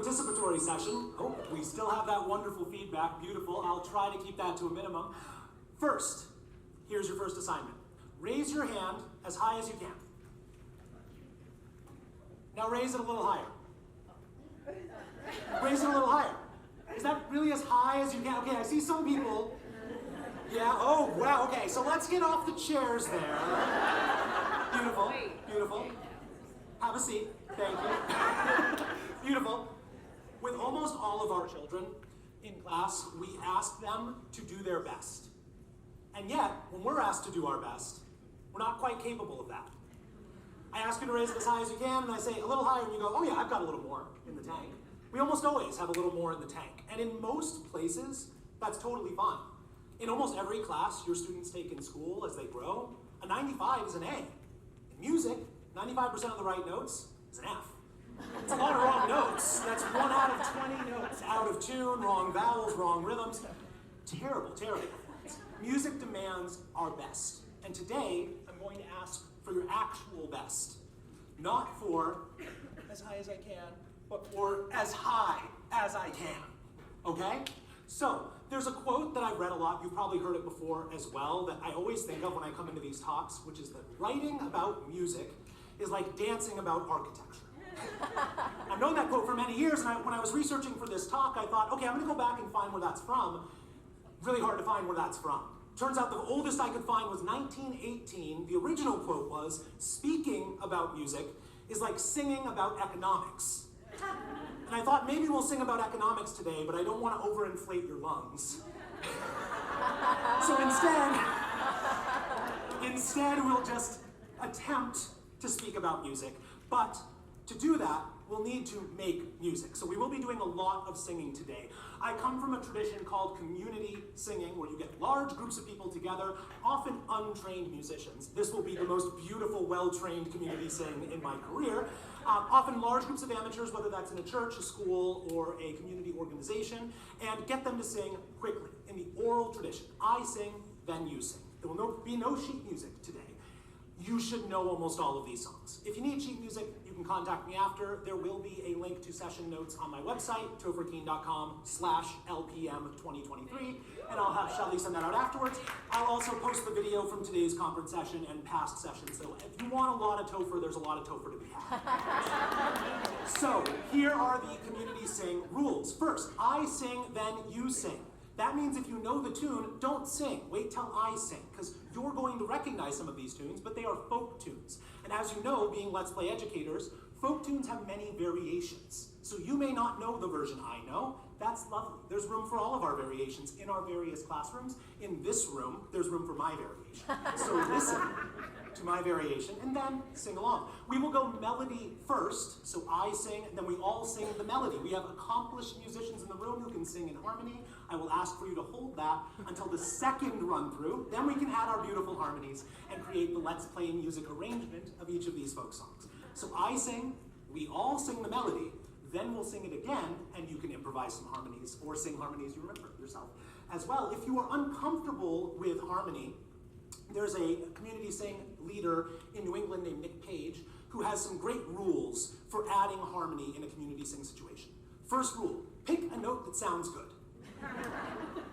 participatory session. Oh, we still have that wonderful feedback. Beautiful. I'll try to keep that to a minimum. First, here's your first assignment. Raise your hand as high as you can. Now raise it a little higher. Raise it a little higher. Is that really as high as you can? Okay, I see some people. Yeah, oh, wow, okay, so let's get off the chairs there. Beautiful, beautiful. Have a seat, thank you. Beautiful. With almost all of our children in class, we ask them to do their best. And yet, when we're asked to do our best, we're not quite capable of that. I ask you to raise it as high as you can, and I say a little higher, and you go, oh yeah, I've got a little more in the tank. We almost always have a little more in the tank. And in most places, that's totally fine. In almost every class your students take in school as they grow, a 95 is an A. In music, 95% of the right notes is an F. It's a lot of wrong notes. That's 1 out of 20 notes out of tune, wrong vowels, wrong rhythms. Terrible, terrible performance. Music demands our best. And today, I'm going to ask for your actual best. Not for as high as I can, but for as high as I can. Okay? So, there's a quote that I've read a lot, you've probably heard it before as well, that I always think of when I come into these talks, which is that writing about music is like dancing about architecture. I've known that quote for many years, and when I was researching for this talk, I thought, okay, I'm gonna go back and find where that's from. Really hard to find where that's from. Turns out the oldest I could find was 1918. The original quote was, speaking about music is like singing about economics. And I thought maybe we'll sing about economics today, but I don't want to overinflate your lungs. So instead we'll just attempt to speak about music. But to do that, we'll need to make music. So we will be doing a lot of singing today. I come from a tradition called community singing, where you get large groups of people together, often untrained musicians. This will be the most beautiful, well-trained community sing in my career. Often large groups of amateurs, whether that's in a church, a school, or a community organization, and get them to sing quickly in the oral tradition. I sing, then you sing. There will be no sheet music today. You should know almost all of these songs. If you need sheet music, you can contact me after. There will be a link to session notes on my website, topherkeene.com/LPM2023, and I'll have Shelly send that out afterwards. I'll also post the video from today's conference session and past sessions. So if you want a lot of Topher, there's a lot of Topher to be had. So here are the community sing rules. First, I sing, then you sing. That means if you know the tune, don't sing. Wait till I sing, because you're going to recognize some of these tunes, but they are folk tunes. And as you know, being Let's Play educators, folk tunes have many variations. So you may not know the version I know. That's lovely. There's room for all of our variations in our various classrooms. In this room, there's room for my variation. So listen to my variation, and then sing along. We will go melody first, so I sing, and then we all sing the melody. We have accomplished musicians in the room who can sing in harmony. I will ask for you to hold that until the second run through. Then we can add our beautiful harmonies and create the Let's Play music arrangement of each of these folk songs. So I sing, we all sing the melody, then we'll sing it again, and you can improvise some harmonies, or sing harmonies you remember yourself as well. If you are uncomfortable with harmony, there's a community sing leader in New England named Nick Page who has some great rules for adding harmony in a community sing situation. First rule, pick a note that sounds good.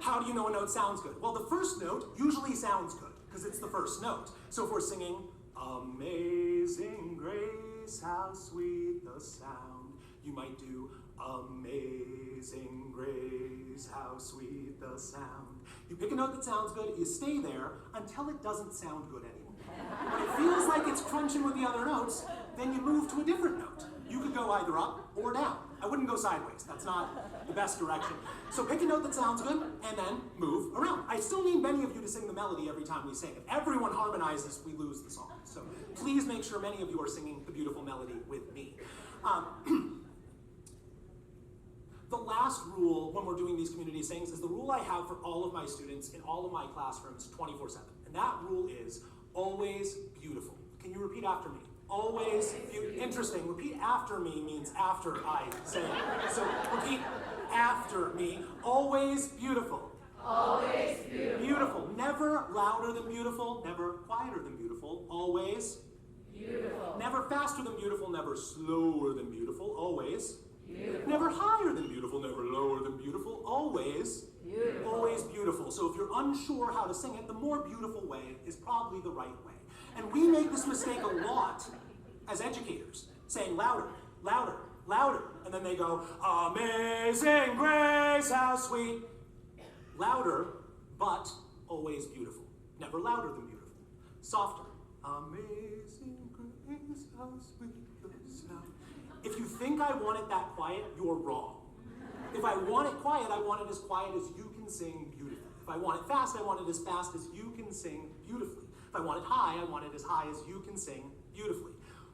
How do you know a note sounds good? Well, the first note usually sounds good because it's the first note. So if we're singing, Amazing Grace, how sweet the sound, you might do, Amazing Grace, how sweet the sound. You pick a note that sounds good, you stay there until it doesn't sound good anymore. When it feels like it's crunching with the other notes, then you move to a different note. You could go either up or down. I wouldn't go sideways, that's not the best direction. So pick a note that sounds good, and then move around. I still need many of you to sing the melody every time we sing. If everyone harmonizes, we lose the song. So please make sure many of you are singing the beautiful melody with me. The last rule when we're doing these community sings is the rule I have for all of my students in all of my classrooms 24/7. And that rule is always beautiful. Can you repeat after me? Always beautiful. Interesting. Repeat after me means after I say it. So repeat after me. Always beautiful. Always beautiful. Beautiful. Never louder than beautiful. Never quieter than beautiful. Always beautiful. Never faster than beautiful. Never slower than beautiful. Always Beautiful. Never higher than beautiful, never lower than beautiful, always Beautiful. always beautiful. So if you're unsure how to sing it, the more beautiful way is probably the right way. And we make this mistake a lot as educators, saying louder, louder, louder. And then they go, amazing grace, how sweet. Louder, but always beautiful. Never louder than beautiful. Softer. Amazing grace, how sweet the sound. If you think I want it that quiet, you're wrong. If I want it quiet, I want it as quiet as you can sing beautifully. If I want it fast, I want it as fast as you can sing beautifully. If I want it high, I want it as high as you can sing beautifully.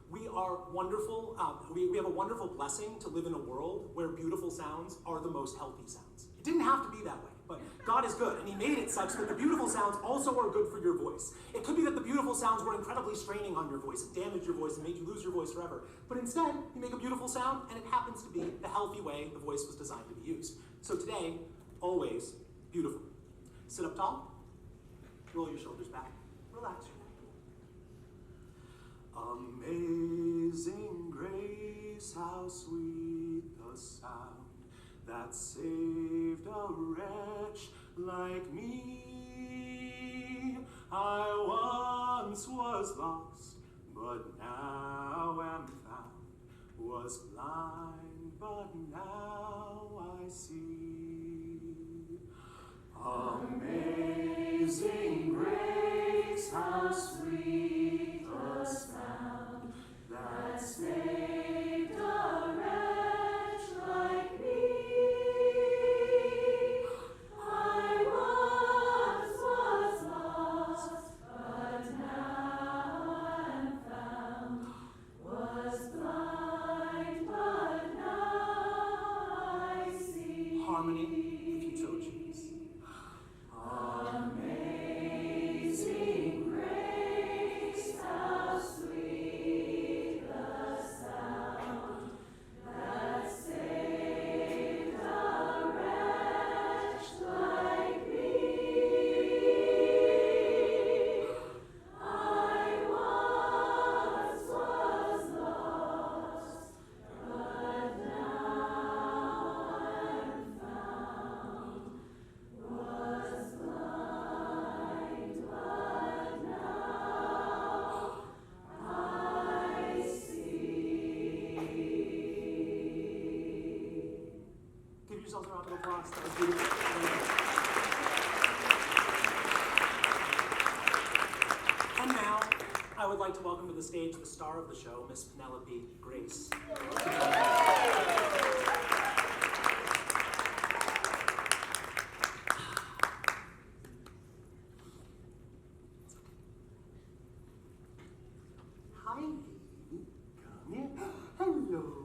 We are wonderful, we have a wonderful blessing to live in a world where beautiful sounds are the most healthy sounds. It didn't have to be that way, but God is good, and he made it such that the beautiful sounds also are good for your voice. It could be that the beautiful sounds were incredibly straining on your voice, and damaged your voice, and made you lose your voice forever. But instead, you make a beautiful sound, and it happens to be the healthy way the voice was designed to be used. So today, always beautiful. Sit up tall, roll your shoulders back, relax your neck. Amazing grace, how sweet the sound that saved a wretch like me. I once was lost, but now am found. Was blind, but now I see. Amazing grace, how sweet the sound that saved a wretch like me. I once was lost, but now am found. Was blind, but now I see. Harmony, if you so choose. Amazing grace, how sweet the sound that saved a wretch like me. I once was lost, but now am found. Was blind, but now I see. Give yourselves a round of applause. That was beautiful. And now, I would like to welcome to the stage the star of the show, Miss Penelope Grace. Hi, baby. Come here. Hello.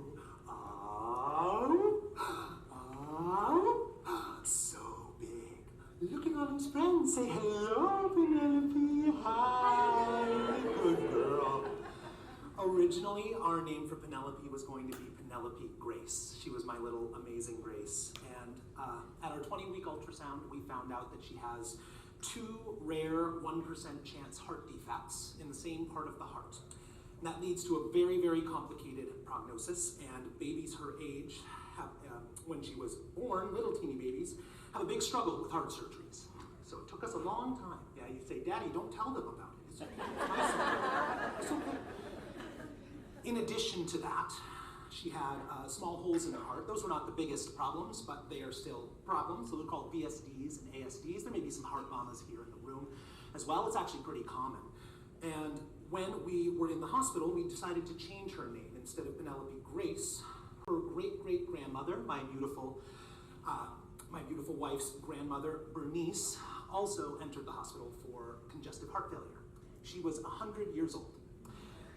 So big. Look at all his friends. Say hello, Penelope. Hi. Good girl. Originally, our name for Penelope was going to be Penelope Grace. She was my little amazing Grace. And at our 20-week ultrasound, we found out that she has 2 rare 1% chance heart defects in the same part of the heart. And that leads to a very, very complicated prognosis, and babies her age, when she was born, little teeny babies, have a big struggle with heart surgeries. So it took us a long time. Yeah, you say, Daddy, don't tell them about it. It's okay. It's okay. In addition to that, she had small holes in her heart. Those were not the biggest problems, but they are still problems. So they're called VSDs and ASDs. There may be some heart mamas here in the room as well. It's actually pretty common. And when we were in the hospital, we decided to change her name. Instead of Penelope Grace, her great-great-grandmother, my beautiful wife's grandmother, Bernice, also entered the hospital for congestive heart failure. She was 100 years old.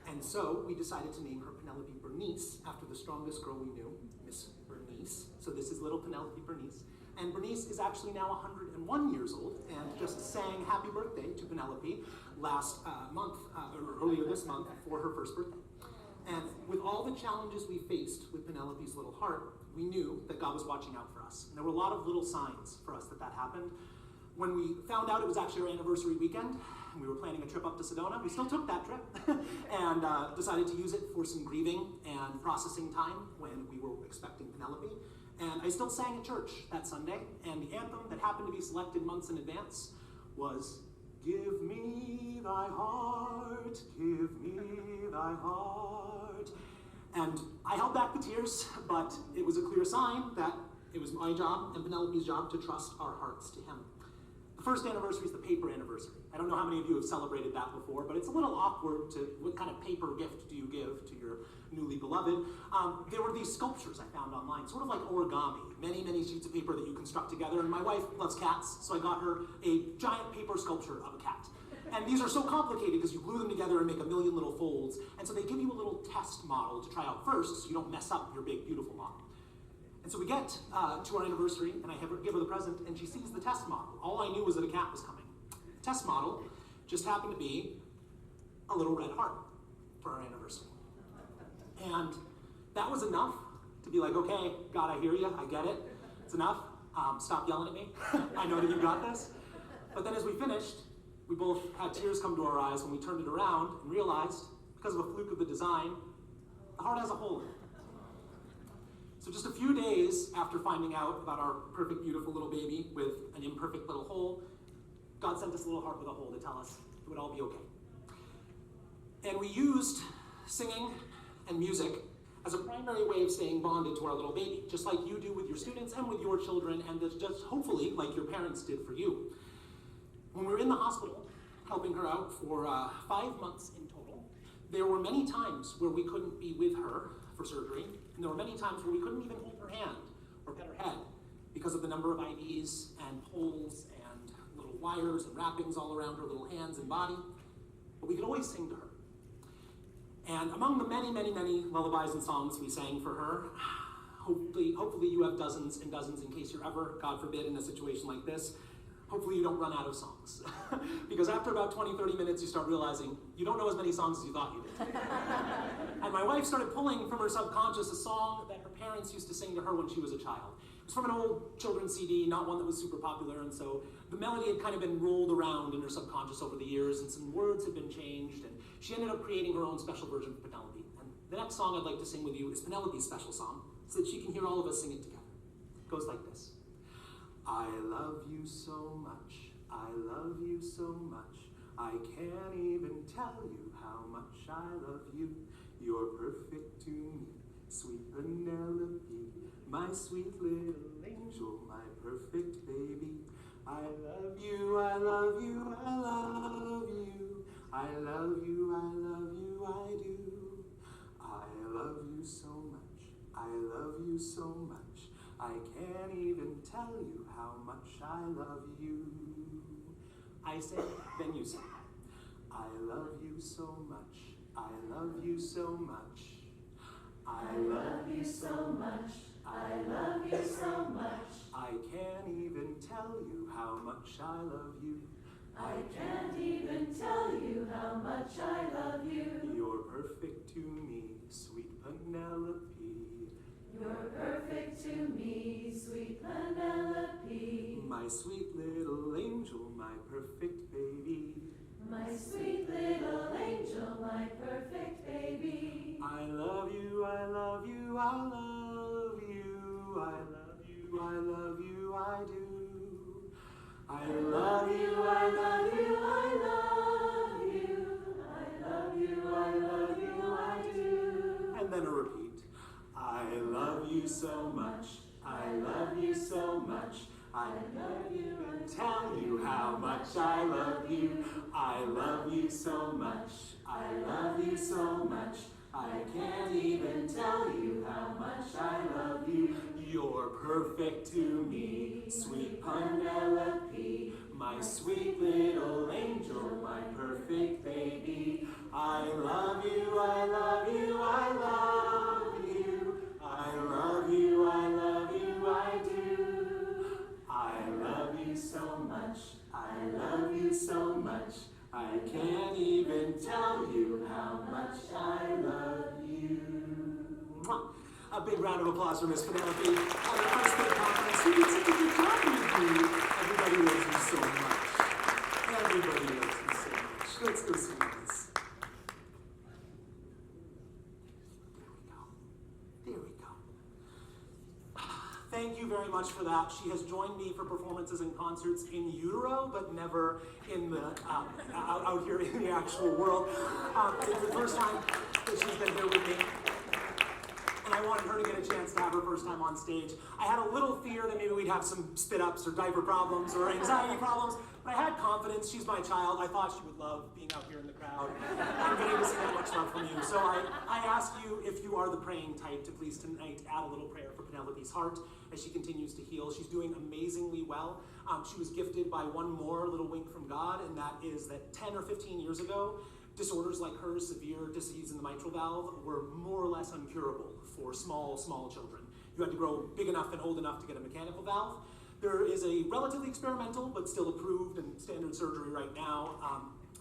And so we decided to name her Penelope Bernice after the strongest girl we knew, Miss Bernice. So this is little Penelope Bernice. And Bernice is actually now 101 years old and just sang happy birthday to Penelope last month, or earlier this month, for her first birthday. And with all the challenges we faced with Penelope's little heart, we knew that God was watching out for us. And there were a lot of little signs for us that happened. When we found out it was actually our anniversary weekend, and we were planning a trip up to Sedona. We still took that trip and decided to use it for some grieving and processing time when we were expecting Penelope. And I still sang at church that Sunday, and the anthem that happened to be selected months in advance was, "Give me thy heart, give me thy heart." And I held back the tears, but it was a clear sign that it was my job and Penelope's job to trust our hearts to him. The first anniversary is the paper anniversary. I don't know how many of you have celebrated that before, but it's a little awkward to, what kind of paper gift do you give to your newly beloved? There were these sculptures I found online, sort of like origami, many sheets of paper that you construct together, and my wife loves cats, so I got her a giant paper sculpture of a cat. And these are so complicated because you glue them together and make a million little folds, and so they give you a little test model to try out first so you don't mess up your big, beautiful model. And so we get to our anniversary, and I give her the present, and she sees the test model. All I knew was that a cat was coming. The test model just happened to be a little red heart for our anniversary. And that was enough to be like, okay, God, I hear you, I get it. It's enough. Stop yelling at me. I know that you got this. But then as we finished, we both had tears come to our eyes when we turned it around and realized, because of a fluke of the design, the heart has a hole in it. So just a few days after finding out about our perfect, beautiful little baby with an imperfect little hole, God sent us a little heart with a hole to tell us it would all be okay. And we used singing and music as a primary way of staying bonded to our little baby, just like you do with your students and with your children, and just hopefully like your parents did for you. When we were in the hospital, helping her out for 5 months in total, there were many times where we couldn't be with her for surgery, and there were many times where we couldn't even hold her hand or pet her head because of the number of IVs and poles and little wires and wrappings all around her little hands and body, but we could always sing to her. And among the many lullabies and songs we sang for her, hopefully you have dozens and dozens in case you're ever, God forbid, in a situation like this. Hopefully you don't run out of songs. Because after about 20-30 minutes, you start realizing you don't know as many songs as you thought you did. And my wife started pulling from her subconscious a song that her parents used to sing to her when she was a child. It was from an old children's CD, not one that was super popular, and so the melody had kind of been rolled around in her subconscious over the years, and some words had been changed, and she ended up creating her own special version of Penelope. And the next song I'd like to sing with you is Penelope's special song, so that she can hear all of us sing it together. It goes like this. I love you so much, I love you so much, I can't even tell you how much I love you. You're perfect to me, sweet Penelope, my sweet little angel, my perfect baby. I love you, I love you, I love you, I love you, I love you, I do. I love you so much, I love you so much, I can't even tell you how much I love you. I say, then you say, I love you so much, I love you so much, I love you so much, I love you so much, I can't even tell you how much I love you. I can't even tell you how much I love you. You're perfect to me, sweet Penelope. You're perfect to me, sweet Penelope. My sweet little angel, my perfect baby. My sweet little angel, my perfect baby. I love you, I love you, I love you, I love you, I love you, I do. I love you, I love you, I love you, I love you, I love you, I do. And then a repeat. I love you so much, I love you so much, I love you and tell you how much I love you. I love you so much, I love you so much, I can't even tell you how much I love you. You're perfect to me, sweet Penelope, my sweet little angel, my perfect baby. I love you, I love you, I love you. I love you, I love you, I do. I love you so much, I love you so much, I can't even tell you how much I love you. Mwah. A big round of applause for Miss Penelope on the first day conference. You did such a good job with me. Everybody loves you so much. Everybody loves you so much. much for that. She has joined me for performances and concerts in utero, but never in the out here in the actual world. It's the first time that she's been here with me. And I wanted her to get a chance to have her first time on stage. I had a little fear that maybe we'd have some spit-ups or diaper problems or anxiety problems, but I had confidence. She's my child. I thought she would love being out here in the crowd and getting to see that much love from you. So I ask you, if you are the praying type, to please tonight add a little prayer for Penelope's heart as she continues to heal. She's doing amazingly well. She was gifted by one more little wink from God, and that is that 10 or 15 years ago, disorders like hers, severe disease in the mitral valve, were more or less uncurable for small children. You had to grow big enough and old enough to get a mechanical valve. There is a relatively experimental, but still approved and standard surgery right now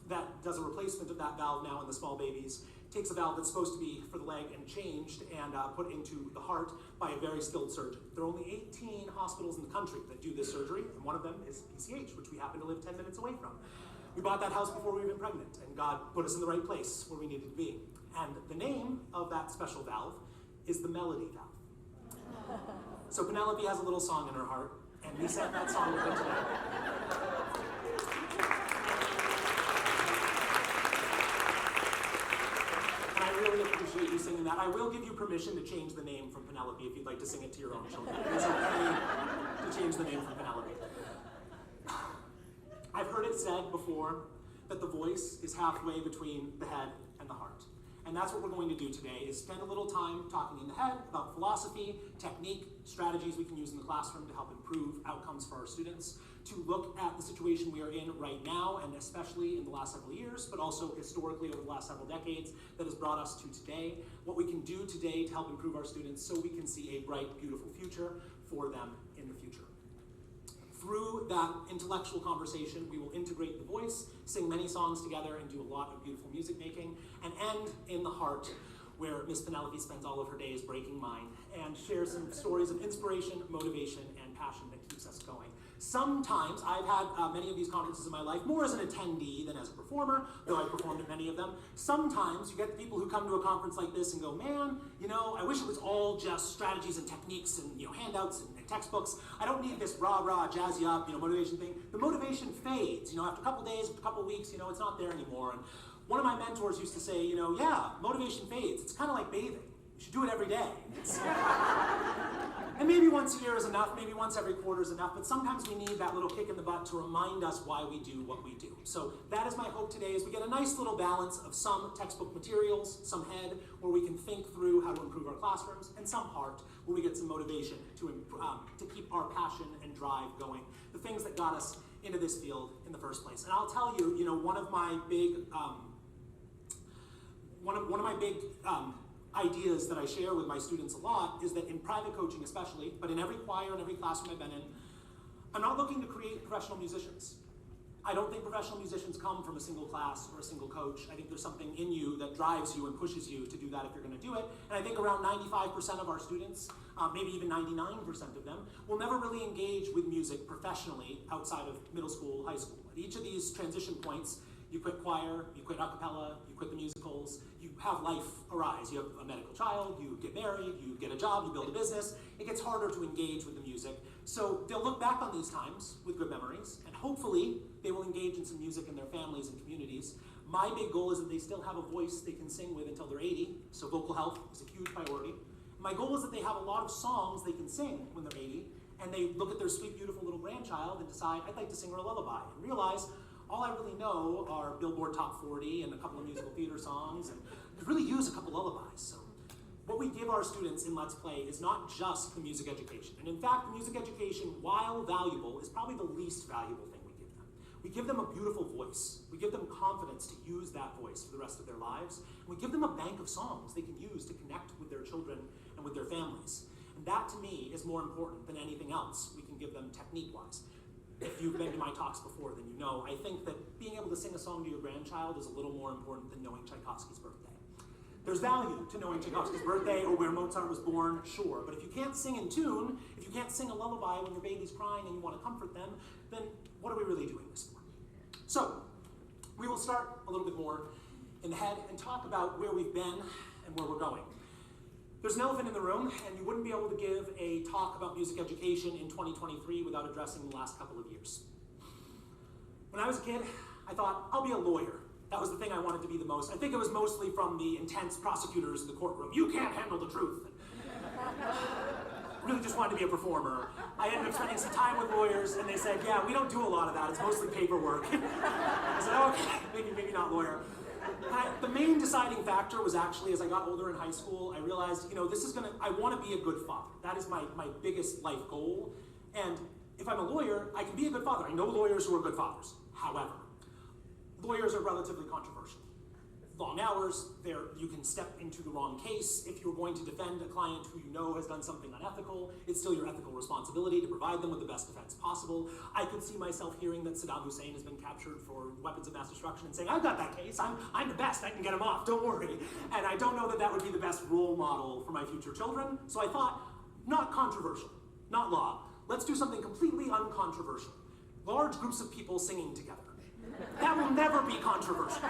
that does a replacement of that valve now in the small babies. Takes a valve that's supposed to be for the leg and changed and put into the heart by a very skilled surgeon. There are only 18 hospitals in the country that do this surgery, and one of them is PCH, which we happen to live 10 minutes away from. We bought that house before we were even pregnant, and God put us in the right place where we needed to be. And the name of that special valve is the melody valve. So Penelope has a little song in her heart, and we sang that song with her today. And I really appreciate you singing that. I will give you permission to change the name from Penelope if you'd like to sing it to your own children. It's okay to change the name from Penelope. I've heard it said before that the voice is halfway between the head and the heart. And that's what we're going to do today, is spend a little time talking in the head about philosophy, technique, strategies we can use in the classroom to help improve outcomes for our students, to look at the situation we are in right now, and especially in the last several years, but also historically over the last several decades, that has brought us to today, what we can do today to help improve our students so we can see a bright, beautiful future for them in the future. Through that intellectual conversation, we will integrate the voice, sing many songs together, and do a lot of beautiful music making, and end in the heart, where Miss Penelope spends all of her days breaking mine, and shares some stories of inspiration, motivation, and passion that keeps us going. Sometimes, I've had many of these conferences in my life, more as an attendee than as a performer, though I've performed at many of them. Sometimes you get people who come to a conference like this and go, man, I wish it was all just strategies and techniques and handouts and textbooks. I don't need this rah-rah, jazz you up, motivation thing. The motivation fades, after a couple days, after a couple weeks, it's not there anymore. And one of my mentors used to say, yeah, motivation fades. It's kind of like bathing. You should do it every day. And maybe once a year is enough, maybe once every quarter is enough, but sometimes we need that little kick in the butt to remind us why we do what we do. So that is my hope today, is we get a nice little balance of some textbook materials, some head, where we can think through how to improve our classrooms, and some heart, where we get some motivation to keep our passion and drive going, the things that got us into this field in the first place. And I'll tell you, one of my big ideas that I share with my students a lot is that in private coaching especially, but in every choir and every classroom I've been in, I'm not looking to create professional musicians. I don't think professional musicians come from a single class or a single coach. I think there's something in you that drives you and pushes you to do that if you're going to do it. And I think around 95% of our students, maybe even 99% of them, will never really engage with music professionally outside of middle school, high school. At each of these transition points, you quit choir, you quit a cappella, you quit the musicals, you have life arise. You have a medical child, you get married, you get a job, you build a business. It gets harder to engage with the music. So they'll look back on these times with good memories, and hopefully they will engage in some music in their families and communities. My big goal is that they still have a voice they can sing with until they're 80, so vocal health is a huge priority. My goal is that they have a lot of songs they can sing when they're 80, and they look at their sweet, beautiful little grandchild and decide, I'd like to sing her a lullaby, and realize all I really know are Billboard Top 40 and a couple of musical theater songs, and could really use a couple lullabies. So what we give our students in Let's Play is not just the music education. And in fact, the music education, while valuable, is probably the least valuable thing we give them. We give them a beautiful voice. We give them confidence to use that voice for the rest of their lives. And we give them a bank of songs they can use to connect with their children and with their families. And that, to me, is more important than anything else we can give them technique-wise. If you've been to my talks before, then you know, I think that being able to sing a song to your grandchild is a little more important than knowing Tchaikovsky's birthday. There's value to knowing Tchaikovsky's birthday or where Mozart was born, sure, but if you can't sing in tune, if you can't sing a lullaby when your baby's crying and you want to comfort them, then what are we really doing this for? So, we will start a little bit more in the head and talk about where we've been and where we're going. There's an elephant in the room, and you wouldn't be able to give a talk about music education in 2023 without addressing the last couple of years. When I was a kid, I thought, I'll be a lawyer. That was the thing I wanted to be the most. I think it was mostly from the intense prosecutors in the courtroom. You can't handle the truth. Really just wanted to be a performer. I ended up spending some time with lawyers, and they said, yeah, we don't do a lot of that. It's mostly paperwork. I said, okay, maybe not lawyer. The main deciding factor was actually, as I got older in high school, I realized, I want to be a good father. That is my biggest life goal. And if I'm a lawyer, I can be a good father. I know lawyers who are good fathers. However, lawyers are relatively controversial. Long hours, you can step into the wrong case. If you're going to defend a client who you know has done something unethical, it's still your ethical responsibility to provide them with the best defense possible. I could see myself hearing that Saddam Hussein has been captured for weapons of mass destruction and saying, I've got that case, I'm the best, I can get him off, don't worry. And I don't know that that would be the best role model for my future children, so I thought, not controversial, not law. Let's do something completely uncontroversial. Large groups of people singing together. That will never be controversial.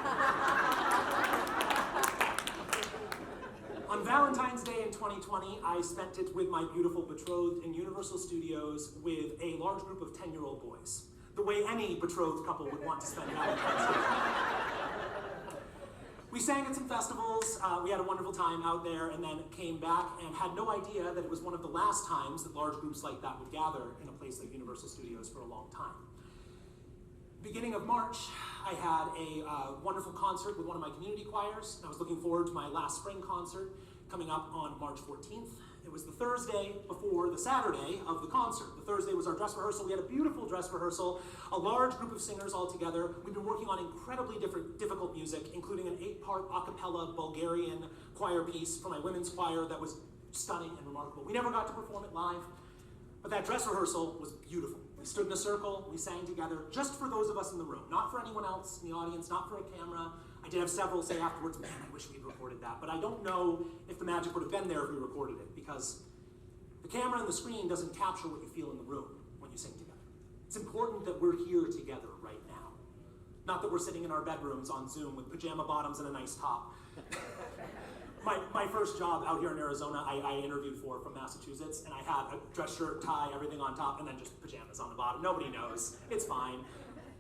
On Valentine's Day in 2020, I spent it with my beautiful betrothed in Universal Studios with a large group of 10-year-old boys. The way any betrothed couple would want to spend Valentine's Day. We sang at some festivals, we had a wonderful time out there, and then came back and had no idea that it was one of the last times that large groups like that would gather in a place like Universal Studios for a long time. Beginning of March, I had a wonderful concert with one of my community choirs, and I was looking forward to my last spring concert coming up on March 14th. It was the Thursday before the Saturday of the concert. The Thursday was our dress rehearsal. We had a beautiful dress rehearsal, a large group of singers all together. We've been working on incredibly difficult music, including an 8-part a cappella Bulgarian choir piece for my women's choir that was stunning and remarkable. We never got to perform it live, but that dress rehearsal was beautiful. We stood in a circle, we sang together, just for those of us in the room, not for anyone else in the audience, not for a camera. I did have several say afterwards, man, I wish we'd recorded that, but I don't know if the magic would have been there if we recorded it, because the camera and the screen doesn't capture what you feel in the room when you sing together. It's important that we're here together right now, not that we're sitting in our bedrooms on Zoom with pajama bottoms and a nice top. My first job out here in Arizona, I interviewed for from Massachusetts, and I had a dress shirt, tie, everything on top, and then just pajamas on the bottom. Nobody knows. It's fine.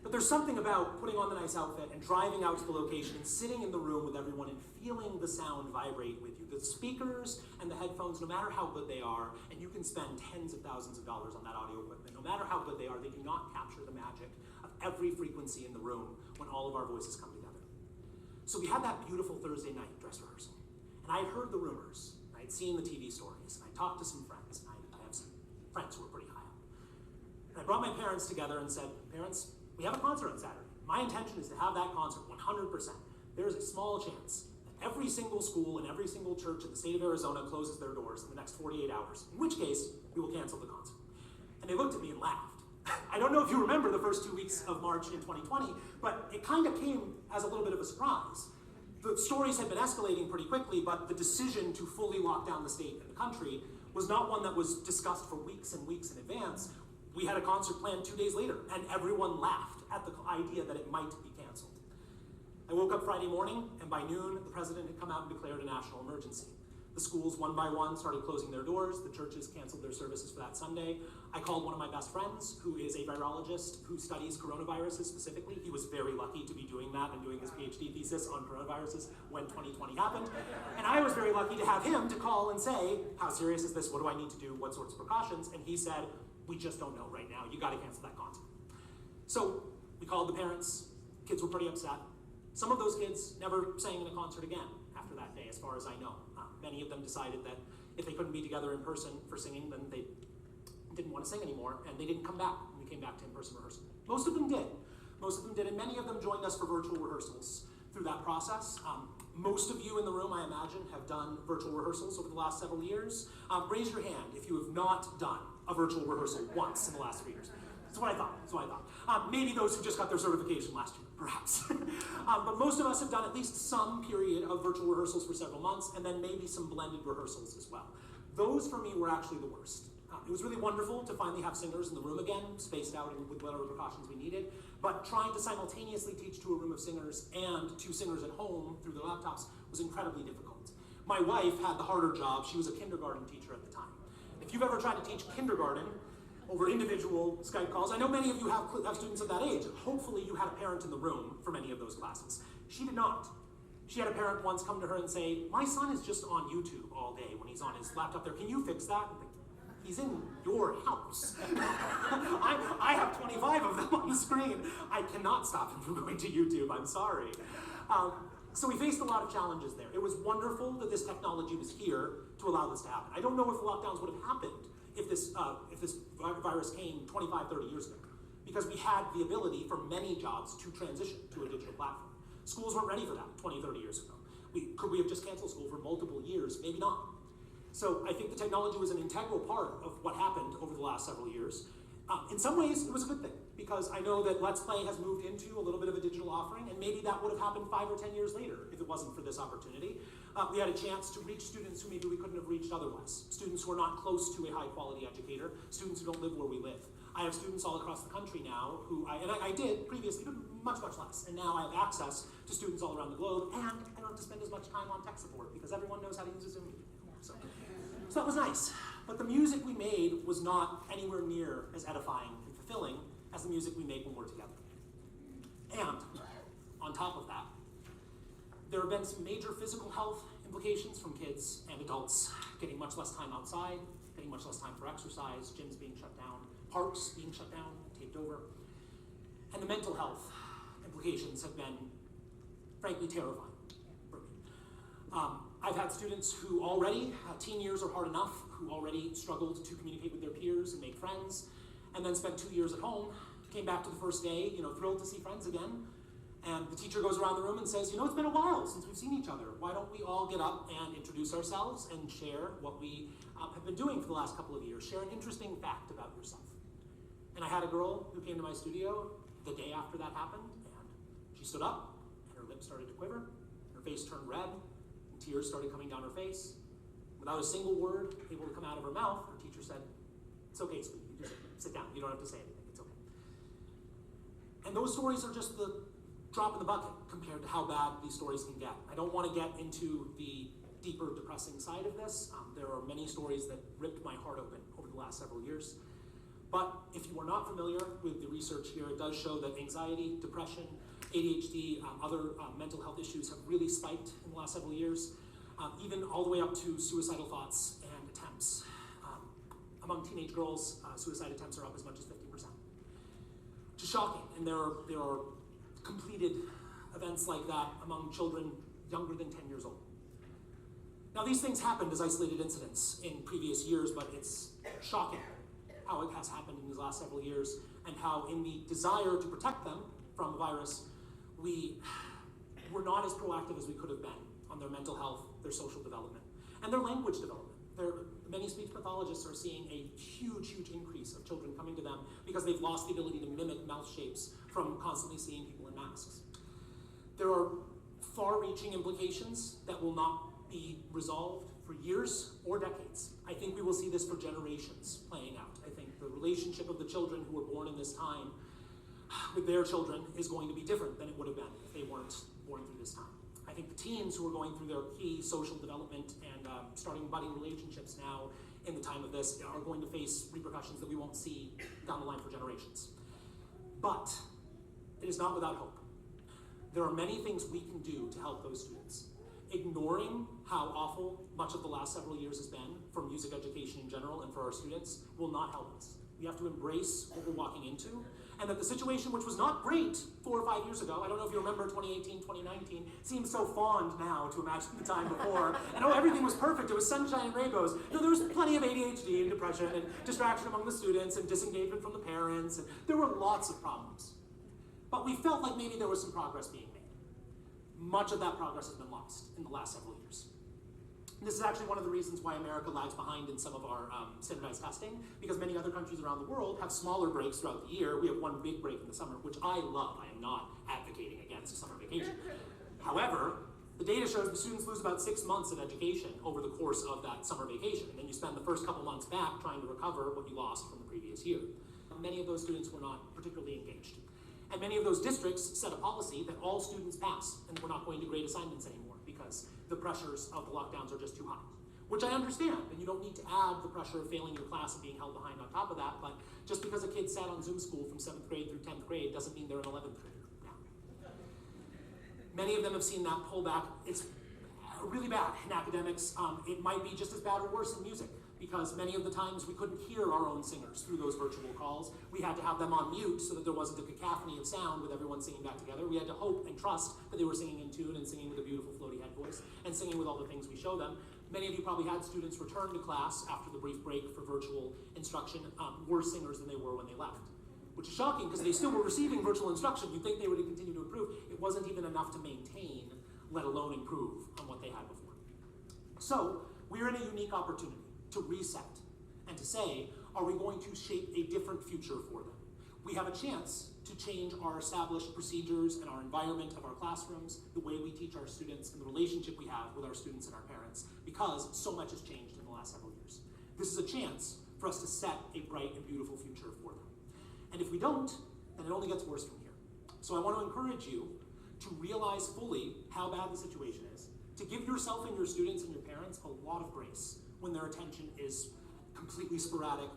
But there's something about putting on the nice outfit and driving out to the location and sitting in the room with everyone and feeling the sound vibrate with you. The speakers and the headphones, no matter how good they are, and you can spend tens of thousands of dollars on that audio equipment, no matter how good they are, they do not capture the magic of every frequency in the room when all of our voices come together. So we had that beautiful Thursday night dress rehearsal. And I had heard the rumors, I had seen the TV stories, and I talked to some friends, and I have some friends who were pretty high up. And I brought my parents together and said, parents, we have a concert on Saturday. My intention is to have that concert 100%. There is a small chance that every single school and every single church in the state of Arizona closes their doors in the next 48 hours, in which case we will cancel the concert. And they looked at me and laughed. I don't know if you remember the first 2 weeks of March in 2020, but it kind of came as a little bit of a surprise. The stories had been escalating pretty quickly, but the decision to fully lock down the state and the country was not one that was discussed for weeks and weeks in advance. We had a concert planned 2 days later, and everyone laughed at the idea that it might be canceled. I woke up Friday morning, and by noon, the president had come out and declared a national emergency. The schools, one by one, started closing their doors. The churches canceled their services for that Sunday. I called one of my best friends, who is a virologist who studies coronaviruses specifically. He was very lucky to be doing that and doing his PhD thesis on coronaviruses when 2020 happened. And I was very lucky to have him to call and say, how serious is this? What do I need to do? What sorts of precautions? And he said, we just don't know right now. You got to cancel that concert. So we called the parents. Kids were pretty upset. Some of those kids never sang in a concert again after that day, as far as I know. Many of them decided that if they couldn't be together in person for singing, then they didn't want to sing anymore, and they didn't come back when we came back to in-person rehearsal. Most of them did. Most of them did, and many of them joined us for virtual rehearsals through that process. Most of you in the room, I imagine, have done virtual rehearsals over the last several years. Raise your hand if you have not done a virtual rehearsal once in the last 3 years. That's what I thought. Maybe those who just got their certification last year, perhaps. But most of us have done at least some period of virtual rehearsals for several months, and then maybe some blended rehearsals as well. Those, for me, were actually the worst. It was really wonderful to finally have singers in the room again, spaced out and with whatever precautions we needed, but trying to simultaneously teach to a room of singers and to singers at home through their laptops was incredibly difficult. My wife had the harder job. She was a kindergarten teacher at the time. If you've ever tried to teach kindergarten over individual Skype calls, I know many of you have students of that age. Hopefully you had a parent in the room for many of those classes. She did not. She had a parent once come to her and say, my son is just on YouTube all day when he's on his laptop there. Can you fix that? He's in your house. I have 25 of them on the screen. I cannot stop him from going to YouTube, I'm sorry. So we faced a lot of challenges there. It was wonderful that this technology was here to allow this to happen. I don't know if the lockdowns would have happened if this virus came 25, 30 years ago, because we had the ability for many jobs to transition to a digital platform. Schools weren't ready for that 20, 30 years ago. Could we have just canceled school for multiple years? Maybe not. So I think the technology was an integral part of what happened over the last several years. In some ways, it was a good thing, because I know that Let's Play has moved into a little bit of a digital offering, and maybe that would have happened 5 or 10 years later if it wasn't for this opportunity. We had a chance to reach students who maybe we couldn't have reached otherwise, students who are not close to a high-quality educator, students who don't live where we live. I have students all across the country now who I did previously, but much, much less. And now I have access to students all around the globe, and I don't have to spend as much time on tech support because everyone knows how to use a Zoom meeting. So that was nice. But the music we made was not anywhere near as edifying and fulfilling as the music we make when we're together. And on top of that, there have been some major physical health implications from kids and adults getting much less time outside, getting much less time for exercise, gyms being shut down, parks being shut down, taped over. And the mental health implications have been, frankly, terrifying for me. I've had students who already, teen years are hard enough, who already struggled to communicate with their peers and make friends, and then spent 2 years at home, came back to the first day, thrilled to see friends again, and the teacher goes around the room and says, it's been a while since we've seen each other. Why don't we all get up and introduce ourselves and share what we have been doing for the last couple of years, share an interesting fact about yourself. And I had a girl who came to my studio the day after that happened, and she stood up, and her lips started to quiver, her face turned red, and tears started coming down her face. Without a single word able to come out of her mouth, her teacher said, it's okay, sweetie, you just sit down, you don't have to say anything, it's okay. And those stories are just the drop in the bucket compared to how bad these stories can get. I don't want to get into the deeper, depressing side of this. There are many stories that ripped my heart open over the last several years. But if you are not familiar with the research here, it does show that anxiety, depression, ADHD, other mental health issues have really spiked in the last several years, even all the way up to suicidal thoughts and attempts. Among teenage girls, suicide attempts are up as much as 50%. Which is shocking, and there are completed events like that among children younger than 10 years old. Now, these things happened as isolated incidents in previous years, but it's shocking how it has happened in these last several years, and how in the desire to protect them from the virus, we were not as proactive as we could have been on their mental health, their social development, and their language development. Many speech pathologists are seeing a huge, huge increase of children coming to them because they've lost the ability to mimic mouth shapes from constantly seeing people in masks. There are far-reaching implications that will not be resolved for years or decades. I think we will see this for generations playing out. I think the relationship of the children who were born in this time with their children is going to be different than it would have been if they weren't born through this time. I think the teens who are going through their key social development and starting budding relationships now in the time of this are going to face repercussions that we won't see down the line for generations. But it is not without hope. There are many things we can do to help those students. Ignoring how awful much of the last several years has been for music education in general and for our students will not help us. We have to embrace what we're walking into, and that the situation, which was not great 4 or 5 years ago, I don't know if you remember 2018, 2019, seems so fond now to imagine the time before, and everything was perfect, it was sunshine and rainbows. No, there was plenty of ADHD and depression and distraction among the students and disengagement from the parents, and there were lots of problems. But we felt like maybe there was some progress being made. Much of that progress has been lost in the last several years. This is actually one of the reasons why America lags behind in some of our standardized testing, because many other countries around the world have smaller breaks throughout the year. We have one big break in the summer, which I love. I am not advocating against a summer vacation. However, the data shows the students lose about 6 months of education over the course of that summer vacation, and then you spend the first couple months back trying to recover what you lost from the previous year. Many of those students were not particularly engaged. And many of those districts set a policy that all students pass, and we're not going to grade assignments anymore, because because the pressures of the lockdowns are just too high, which I understand, and you don't need to add the pressure of failing your class and being held behind on top of that, but just because a kid sat on Zoom school from 7th grade through 10th grade doesn't mean they're an 11th grader now. Many of them have seen that pullback. It's really bad in academics. It might be just as bad or worse in music, because many of the times we couldn't hear our own singers through those virtual calls. We had to have them on mute so that there wasn't a cacophony of sound with everyone singing back together. We had to hope and trust that they were singing in tune and singing with a beautiful floaty head voice and singing with all the things we show them. Many of you probably had students return to class after the brief break for virtual instruction, worse singers than they were when they left, which is shocking because they still were receiving virtual instruction. You'd think they would continue to improve. It wasn't even enough to maintain, let alone improve on what they had before. So we're in a unique opportunity to reset and to say, are we going to shape a different future for them? We have a chance to change our established procedures and our environment of our classrooms, the way we teach our students, and the relationship we have with our students and our parents, because so much has changed in the last several years. This is a chance for us to set a bright and beautiful future for them. And if we don't, then it only gets worse from here. So I want to encourage you to realize fully how bad the situation is, to give yourself and your students and your parents a lot of grace when their attention is completely sporadic,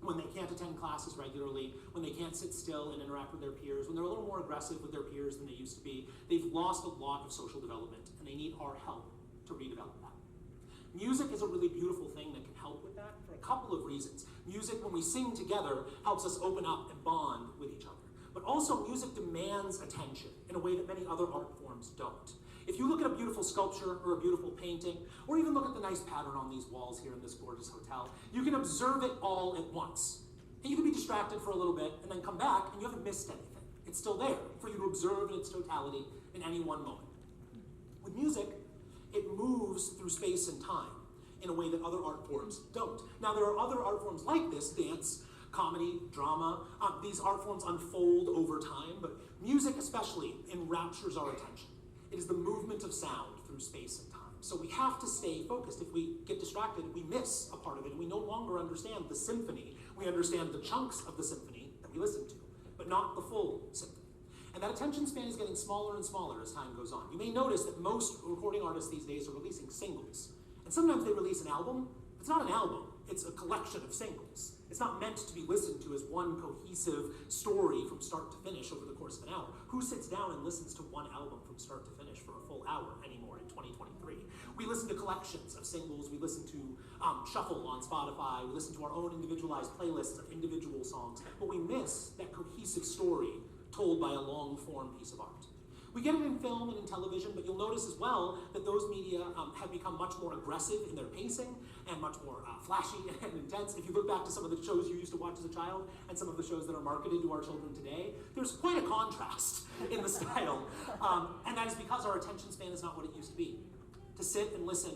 when they can't attend classes regularly, when they can't sit still and interact with their peers, when they're a little more aggressive with their peers than they used to be. They've lost a lot of social development, and they need our help to redevelop that. Music is a really beautiful thing that can help with that for a couple of reasons. Music, when we sing together, helps us open up and bond with each other. But also, music demands attention in a way that many other art forms don't. If you look at a beautiful sculpture or a beautiful painting, or even look at the nice pattern on these walls here in this gorgeous hotel, you can observe it all at once. And you can be distracted for a little bit and then come back and you haven't missed anything. It's still there for you to observe in its totality in any one moment. With music, it moves through space and time in a way that other art forms don't. Now, there are other art forms like this, dance, comedy, drama. These art forms unfold over time, but music especially enraptures our attention. It is the movement of sound through space and time. So we have to stay focused. If we get distracted, we miss a part of it, and we no longer understand the symphony. We understand the chunks of the symphony that we listen to, but not the full symphony. And that attention span is getting smaller and smaller as time goes on. You may notice that most recording artists these days are releasing singles. And sometimes they release an album. It's not an album, it's a collection of singles. It's not meant to be listened to as one cohesive story from start to finish over the course of an hour. Who sits down and listens to one album from start to finish for a full hour anymore in 2023? We listen to collections of singles. We listen to Shuffle on Spotify. We listen to our own individualized playlists of individual songs. But we miss that cohesive story told by a long-form piece of art. We get it in film and in television, but you'll notice as well that those media have become much more aggressive in their pacing and much more flashy and intense. If you look back to some of the shows you used to watch as a child and some of the shows that are marketed to our children today, there's quite a contrast in the style. And that is because our attention span is not what it used to be. To sit and listen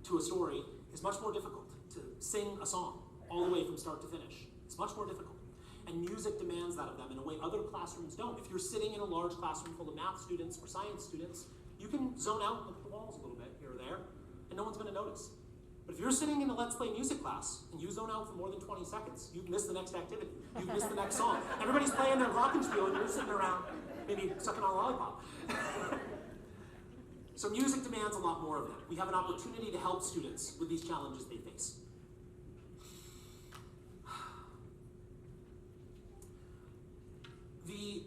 to a story is much more difficult. To sing a song all the way from start to finish is much more difficult. And music demands that of them in a way other classrooms don't. If you're sitting in a large classroom full of math students or science students, you can zone out and look at the walls a little bit here or there, and no one's going to notice. But if you're sitting in a Let's Play music class and you zone out for more than 20 seconds, you've missed the next activity. You've missed the next song. Everybody's playing their glockenspiel and you're sitting around maybe sucking on a lollipop. So music demands a lot more of that. We have an opportunity to help students with these challenges they face. The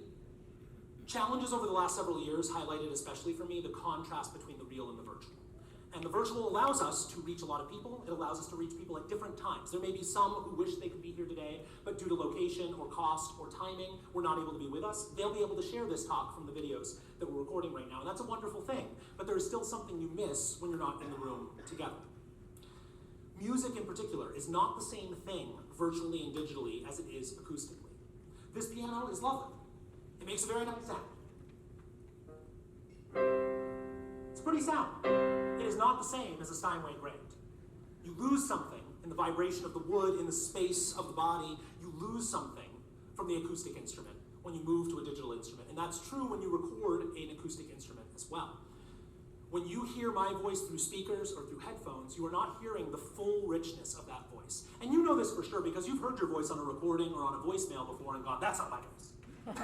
challenges over the last several years highlighted, especially for me, the contrast between the real and the virtual. And the virtual allows us to reach a lot of people. It allows us to reach people at different times. There may be some who wish they could be here today, but due to location or cost or timing, were not able to be with us. They'll be able to share this talk from the videos that we're recording right now, and that's a wonderful thing. But there is still something you miss when you're not in the room together. Music in particular is not the same thing virtually and digitally as it is acoustically. This piano is lovely. It makes a very nice sound. It's a pretty sound. It is not the same as a Steinway Grand. You lose something in the vibration of the wood, in the space of the body. You lose something from the acoustic instrument when you move to a digital instrument. And that's true when you record an acoustic instrument as well. When you hear my voice through speakers or through headphones, you are not hearing the full richness of that voice. And you know this for sure because you've heard your voice on a recording or on a voicemail before and gone, that's not my voice.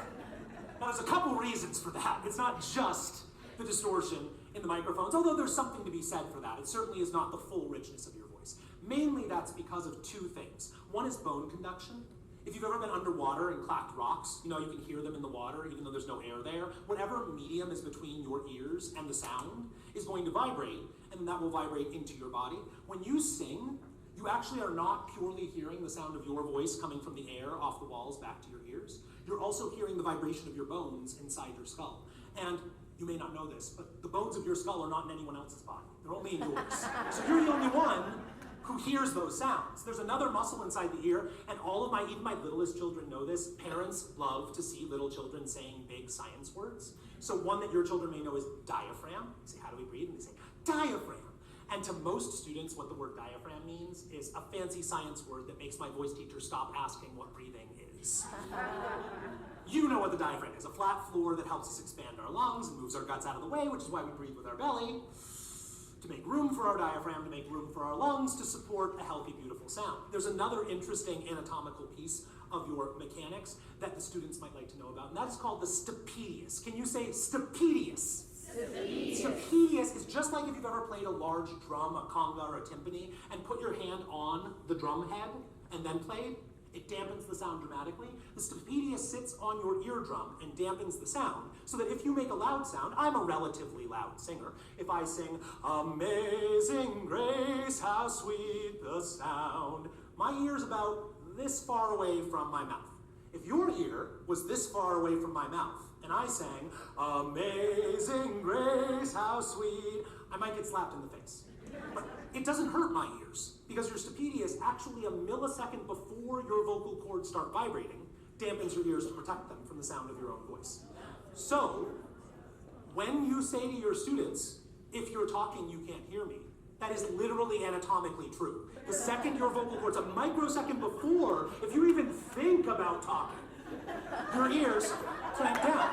Now there's a couple reasons for that. It's not just the distortion in the microphones, although there's something to be said for that. It certainly is not the full richness of your voice. Mainly that's because of two things. One is bone conduction. If you've ever been underwater and clacked rocks, you can hear them in the water even though there's no air there. Whatever medium is between your ears and the sound is going to vibrate, and that will vibrate into your body. When you sing, you actually are not purely hearing the sound of your voice coming from the air off the walls back to your ears. You're also hearing the vibration of your bones inside your skull. And you may not know this, but the bones of your skull are not in anyone else's body. They're only in yours. So you're the only one who hears those sounds. There's another muscle inside the ear, and even my littlest children know this. Parents love to see little children saying big science words. So one that your children may know is diaphragm. You say, how do we breathe? And they say, diaphragm. And to most students, what the word diaphragm means is a fancy science word that makes my voice teacher stop asking what breathing is. You know what the diaphragm is, a flat floor that helps us expand our lungs and moves our guts out of the way, which is why we breathe with our belly, to make room for our diaphragm, to make room for our lungs, to support a healthy, beautiful sound. There's another interesting anatomical piece of your mechanics that the students might like to know about, and that is called the stapedius. Can you say stapedius? Stapedius is just like if you've ever played a large drum, a conga or a timpani, and put your hand on the drum head and then played. It dampens the sound dramatically. The stapedius sits on your eardrum and dampens the sound, so that if you make a loud sound, I'm a relatively loud singer. If I sing, Amazing Grace, how sweet the sound, my ear's about this far away from my mouth. If your ear was this far away from my mouth, and I sang, Amazing Grace, how sweet, I might get slapped in the face. But it doesn't hurt my ears, because your stapedius, actually a millisecond before your vocal cords start vibrating, dampens your ears to protect them from the sound of your own voice. So, when you say to your students, if you're talking, you can't hear me, that is literally anatomically true. The second your vocal cords, a microsecond before, if you even think about talking, your ears clamp down.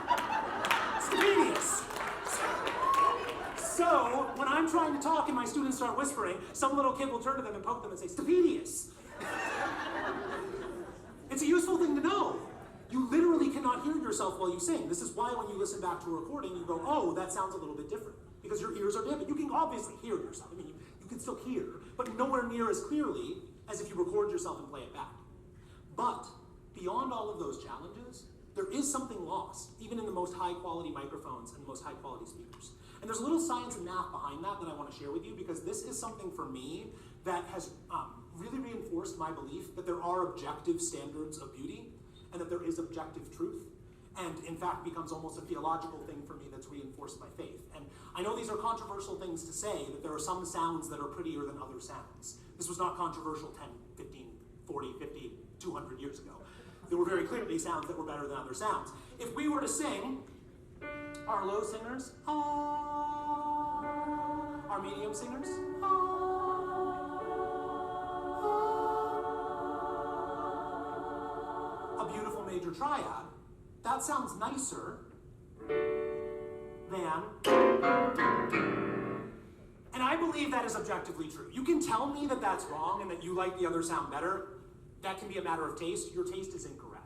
Stapedius. So, when I'm trying to talk and my students start whispering, some little kid will turn to them and poke them and say, stapedius. It's a useful thing to know. You literally cannot hear yourself while you sing. This is why when you listen back to a recording, you go, oh, that sounds a little bit different. Because your ears are dampened. You can obviously hear yourself. You can still hear, but nowhere near as clearly as if you record yourself and play it back. But beyond all of those challenges, there is something lost, even in the most high-quality microphones and the most high-quality speakers. And there's a little science and math behind that I want to share with you, because this is something for me that has really reinforced my belief that there are objective standards of beauty and that there is objective truth, and in fact becomes almost a theological thing for me that's reinforced my faith. And I know these are controversial things to say, that there are some sounds that are prettier than other sounds. This was not controversial 10, 15, 40, 50, 200 years ago. There were very clearly sounds that were better than other sounds. If we were to sing, our low singers, ah, our medium singers, ah, a beautiful major triad, that sounds nicer than, and I believe that is objectively true. You can tell me that that's wrong and that you like the other sound better. That can be a matter of taste. Your taste is incorrect.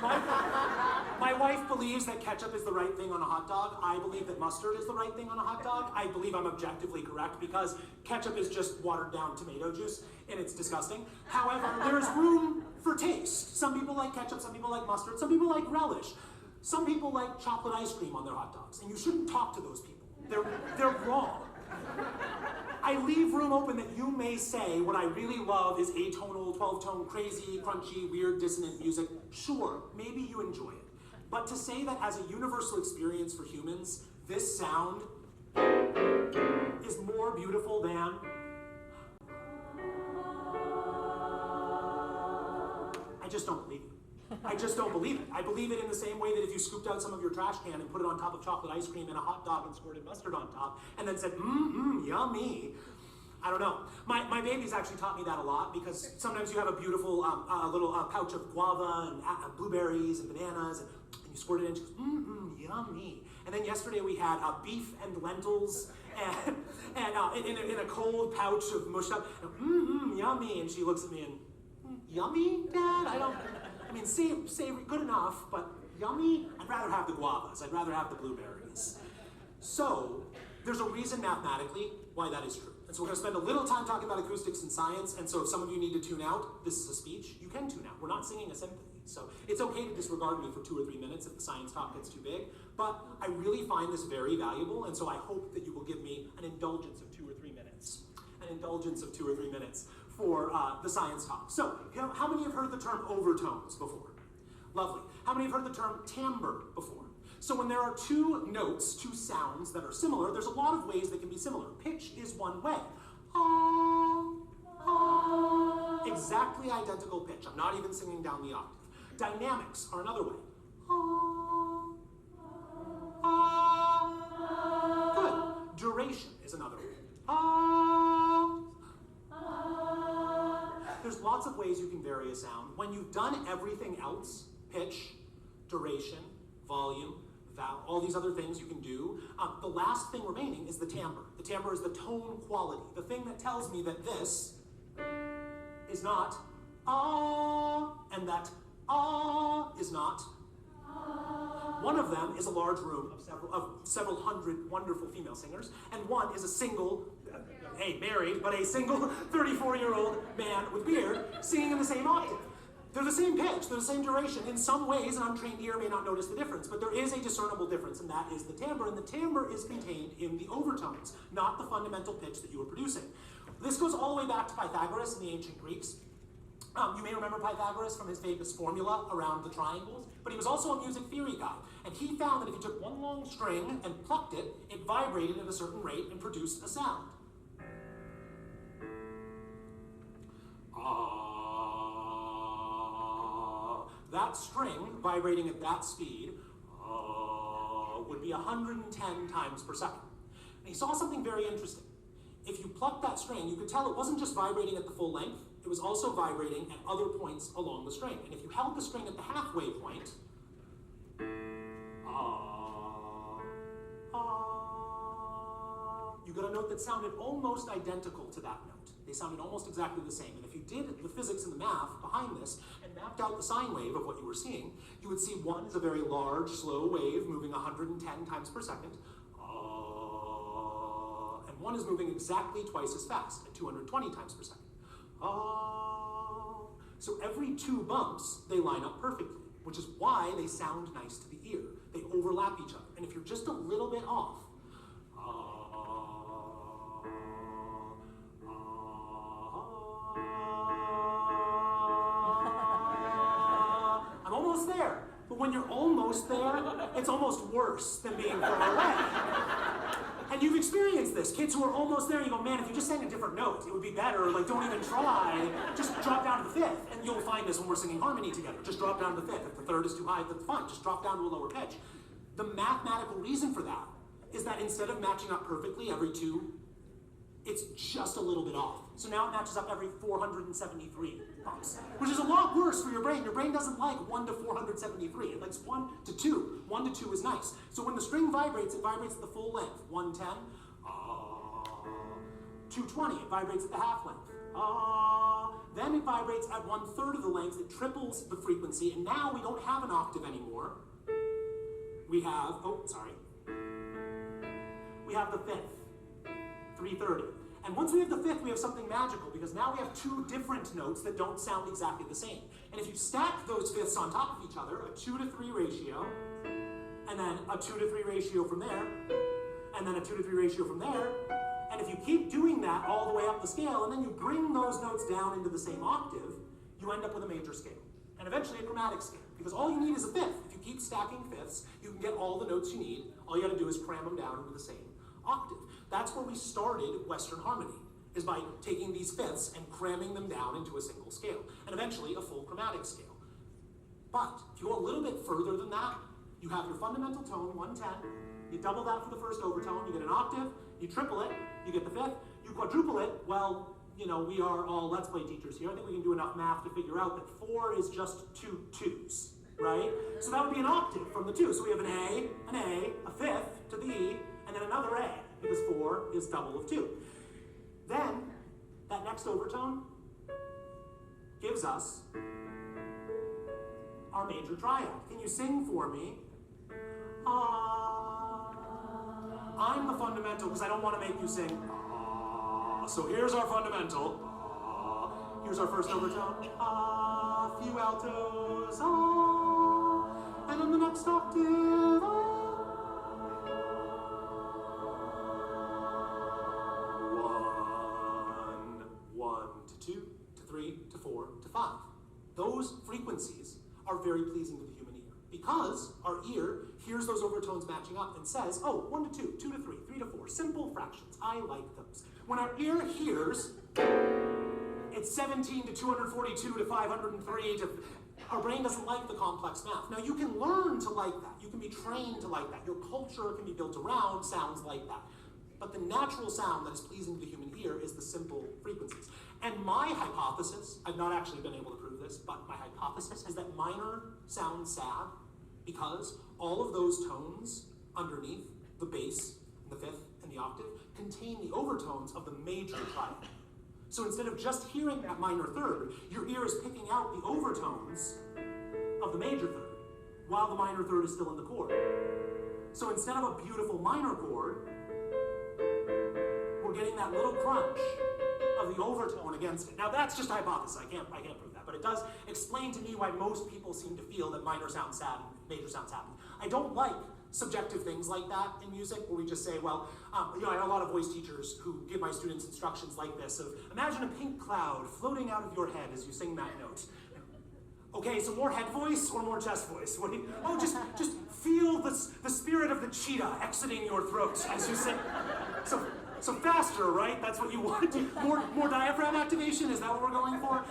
My wife believes that ketchup is the right thing on a hot dog. I believe that mustard is the right thing on a hot dog. I believe I'm objectively correct because ketchup is just watered down tomato juice and it's disgusting. However, there's room for taste. Some people like ketchup, some people like mustard, some people like relish. Some people like chocolate ice cream on their hot dogs, and you shouldn't talk to those people. They're wrong. I leave room open that you may say what I really love is atonal, 12-tone, crazy, crunchy, weird, dissonant music. Sure, maybe you enjoy it. But to say that as a universal experience for humans, this sound is more beautiful than, I just don't believe it. I just don't believe it. I believe it in the same way that if you scooped out some of your trash can and put it on top of chocolate ice cream and a hot dog and squirted mustard on top and then said, yummy. I don't know. My baby's actually taught me that a lot, because sometimes you have a beautiful little pouch of guava and blueberries and bananas and you squirt it in, she goes, yummy. And then yesterday we had beef and lentils and in a cold pouch of mushed up, yummy. And she looks at me and, yummy, Dad? I mean, savory, good enough, but yummy? I'd rather have the guavas. I'd rather have the blueberries. So there's a reason mathematically why that is true. And so we're going to spend a little time talking about acoustics and science, and so if some of you need to tune out, this is a speech, you can tune out. We're not singing a symphony. So it's okay to disregard me for 2 or 3 minutes if the science talk gets too big, but I really find this very valuable, and so I hope that you will give me an indulgence of 2 or 3 minutes. An indulgence of 2 or 3 minutes for the science talk. So, how many have heard the term overtones before? Lovely. How many have heard the term timbre before? So when there are 2 notes, 2 sounds that are similar, there's a lot of ways they can be similar. Pitch is one way. Ah, ah. Exactly identical pitch. I'm not even singing down the octave. Dynamics are another way. Ah, ah. Good. Duration is another way. Ah, ah. There's lots of ways you can vary a sound. When you've done everything else, pitch, duration, volume, vowel, all these other things you can do, the last thing remaining is the timbre. The timbre is the tone quality, the thing that tells me that this is not ah, and that ah is not. One of them is a large room of several hundred wonderful female singers, and one is a single, married, but a single 34-year-old man with beard singing in the same octave. They're the same pitch, they're the same duration. In some ways, an untrained ear may not notice the difference, but there is a discernible difference, and that is the timbre, and the timbre is contained in the overtones, not the fundamental pitch that you are producing. This goes all the way back to Pythagoras and the ancient Greeks. You may remember Pythagoras from his famous formula around the triangles, but he was also a music theory guy, and he found that if you took one long string and plucked it, it vibrated at a certain rate and produced a sound. That string, vibrating at that speed, would be 110 times per second. And he saw something very interesting. If you plucked that string, you could tell it wasn't just vibrating at the full length, it was also vibrating at other points along the string. And if you held the string at the halfway point, you got a note that sounded almost identical to that note. They sounded almost exactly the same. And if you did the physics and the math behind this and mapped out the sine wave of what you were seeing, you would see one is a very large, slow wave moving 110 times per second, and one is moving exactly twice as fast at 220 times per second. So every 2 bumps, they line up perfectly, which is why they sound nice to the ear. They overlap each other. And if you're just a little bit off, I'm almost there. But when you're almost there, it's almost worse than being far away. And you've experienced this. Kids who are almost there, you go, man, if you just sang a different note, it would be better. Like, don't even try. Just drop down to the 5th. And you'll find this when we're singing harmony together. Just drop down to the 5th. If the 3rd is too high, that's fine. Just drop down to a lower pitch. The mathematical reason for that is that instead of matching up perfectly every 2, it's just a little bit off. So now it matches up every 473 bumps, which is a lot worse for your brain. Your brain doesn't like 1 to 473. It likes 1 to 2. 1 to 2 is nice. So when the string vibrates, it vibrates at the full length. 110, 220, it vibrates at the half length. Then it vibrates at 1/3 of the length. It triples the frequency, and now we don't have an octave anymore. We have, we have the 5th. 330. And once we have the 5th, we have something magical, because now we have 2 different notes that don't sound exactly the same. And if you stack those 5ths on top of each other, a 2 to 3 ratio, and then a 2 to 3 ratio from there, and then a 2 to 3 ratio from there, and if you keep doing that all the way up the scale, and then you bring those notes down into the same octave, you end up with a major scale, and eventually a chromatic scale, because all you need is a 5th. If you keep stacking 5ths, you can get all the notes you need. All you gotta do is cram them down into the same octave. That's where we started Western harmony, is by taking these 5ths and cramming them down into a single scale, and eventually a full chromatic scale. But if you go a little bit further than that, you have your fundamental tone, 110, you double that for the first overtone, you get an octave, you triple it, you get the 5th, you quadruple it, well, you know, we are all Let's Play teachers here. I think we can do enough math to figure out that 4 is just 2 2s, right? So that would be an octave from the 2. So we have an A, a 5th to the E, and then another A, because 4 is double of 2. Then, that next overtone gives us our major triad. Can you sing for me? fundamental because I don't want to make you sing. So here's our fundamental. Here's our first overtone. Few altos. And then the next octave. One to two to three to four to five. Those frequencies are very pleasing to the human ear because our ear hears those overtones matching up and says, oh, 1 to 2, 2 to 3, 3 to 4, simple fractions. I like those. When our ear hears it's 17 to 242 to 503 to, our brain doesn't like the complex math. Now you can learn to like that. You can be trained to like that. Your culture can be built around sounds like that. But the natural sound that is pleasing to the human ear is the simple frequencies. And my hypothesis, I've not actually been able to prove this, but my hypothesis is that minor sounds sad because all of those tones underneath the bass, the fifth, and the octave contain the overtones of the major triad. So instead of just hearing that minor third, your ear is picking out the overtones of the major third while the minor third is still in the chord. So instead of a beautiful minor chord, we're getting that little crunch of the overtone against it. Now that's just a hypothesis, I can't prove that, but it does explain to me why most people seem to feel that minor sounds sad and major sounds happy. I don't like subjective things like that in music where we just say, well, I know a lot of voice teachers who give my students instructions like this of, imagine a pink cloud floating out of your head as you sing that note. Okay, so more head voice or more chest voice? What do you, oh, just feel the spirit of the cheetah exiting your throat as you sing. So faster, right? That's what you want. More diaphragm activation, is that what we're going for?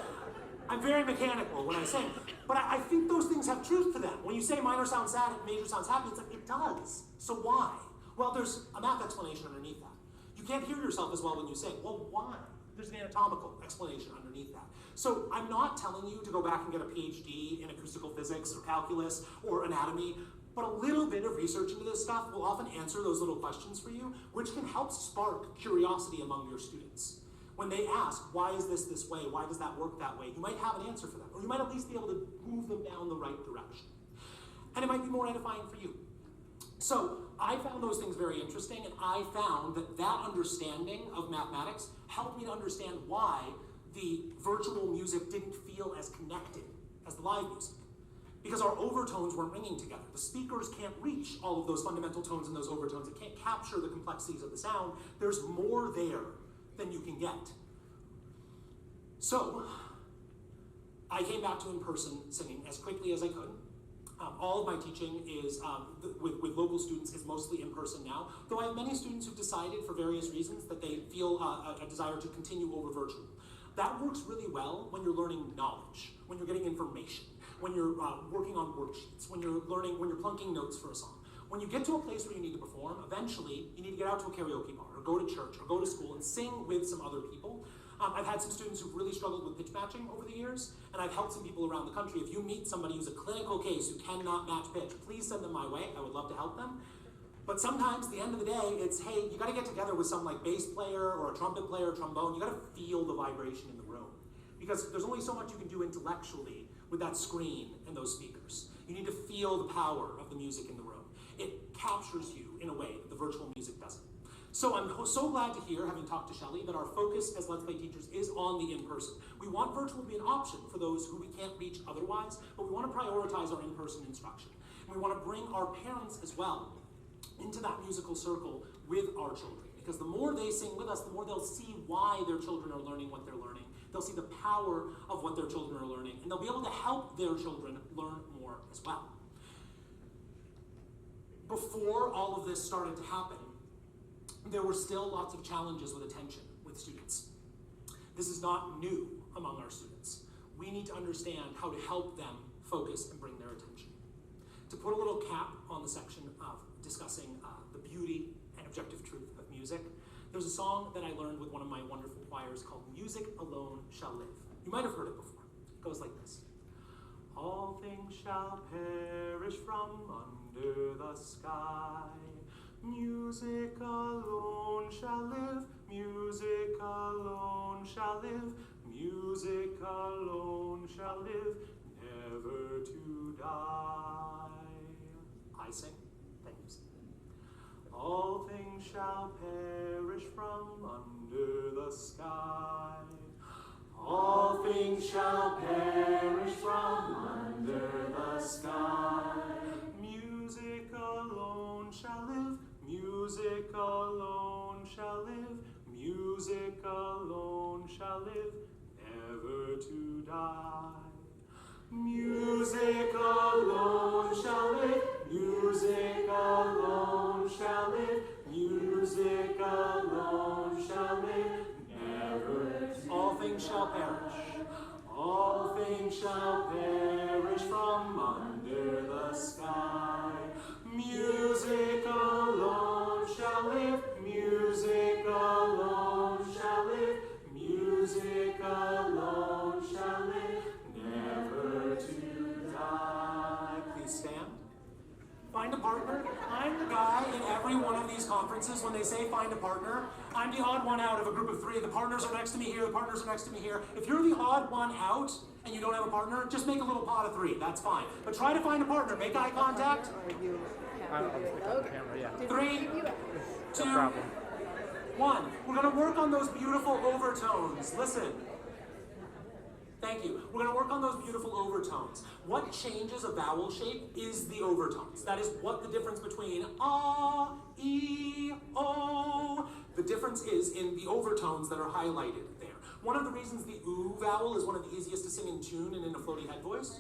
I'm very mechanical when I sing, but I think those things have truth to them. When you say minor sounds sad and major sounds happy, it's like, it does. So why? Well, there's a math explanation underneath that. You can't hear yourself as well when you sing. Well, why? There's an anatomical explanation underneath that. So I'm not telling you to go back and get a PhD in acoustical physics or calculus or anatomy, but a little bit of research into this stuff will often answer those little questions for you, which can help spark curiosity among your students. When they ask, why is this way? Why does that work that way? You might have an answer for them, or you might at least be able to move them down the right direction. And it might be more edifying for you. So I found those things very interesting, and I found that understanding of mathematics helped me to understand why the virtual music didn't feel as connected as the live music. Because our overtones weren't ringing together. The speakers can't reach all of those fundamental tones and those overtones. It can't capture the complexities of the sound. There's more there than you can get. So I came back to in-person singing as quickly as I could. All of my teaching is with local students is mostly in person now, though I have many students who've decided for various reasons that they feel a desire to continue over virtual. That works really well when you're learning knowledge, when you're getting information, when you're working on worksheets, when you're plunking notes for a song. When you get to a place where you need to perform, eventually you need to get out to a karaoke bar or go to church or go to school and sing with some other people. I've had some students who've really struggled with pitch matching over the years, and I've helped some people around the country. If you meet somebody who's a clinical case who cannot match pitch, please send them my way. I would love to help them. But sometimes, at the end of the day, it's, hey, you gotta get together with some like bass player or a trumpet player or trombone. You gotta feel the vibration in the room. Because there's only so much you can do intellectually with that screen and those speakers. You need to feel the power of the music in the room. It captures you in a way that the virtual music doesn't. So I'm so glad to hear, having talked to Shelley, that our focus as Let's Play teachers is on the in-person. We want virtual to be an option for those who we can't reach otherwise, but we want to prioritize our in-person instruction. And we want to bring our parents as well into that musical circle with our children. Because the more they sing with us, the more they'll see why their children are learning what they're learning. They'll see the power of what their children are learning, and they'll be able to help their children learn more as well. Before all of this started to happen, there were still lots of challenges with attention with students. This is not new among our students. We need to understand how to help them focus and bring their attention. To put a little cap on the section of discussing the beauty and objective truth of music, there's a song that I learned with one of my wonderful choirs called Music Alone Shall Live. You might have heard it before. It goes like this. All things shall perish from under the sky. Music alone shall live. Music alone shall live. Music alone shall live, never to die. I sing, then you sing. All things shall perish from under the sky. All things shall perish from under the sky. Music alone shall live, music alone shall live, music alone shall live, never to die. Music alone shall live, music alone shall live, music alone shall live, never to all things shall perish, all things shall perish from under the sky. Music alone shall live, music alone shall live, music alone shall live, never to die. Please stand. Find a partner. I'm the guy in every one of these conferences when they say find a partner. I'm the odd one out of a group of 3. The partners are next to me here, the partners are next to me here. If you're the odd one out and you don't have a partner, just make a little pot of 3. That's fine. But try to find a partner. Make eye contact. I'll stick on the camera, yeah. 3, 2, No problem. 1. We're going to work on those beautiful overtones. Listen. Thank you. We're going to work on those beautiful overtones. What changes a vowel shape is the overtones. That is what the difference between ah, e, o. The difference is in the overtones that are highlighted there. One of the reasons the oo vowel is one of the easiest to sing in tune and in a floaty head voice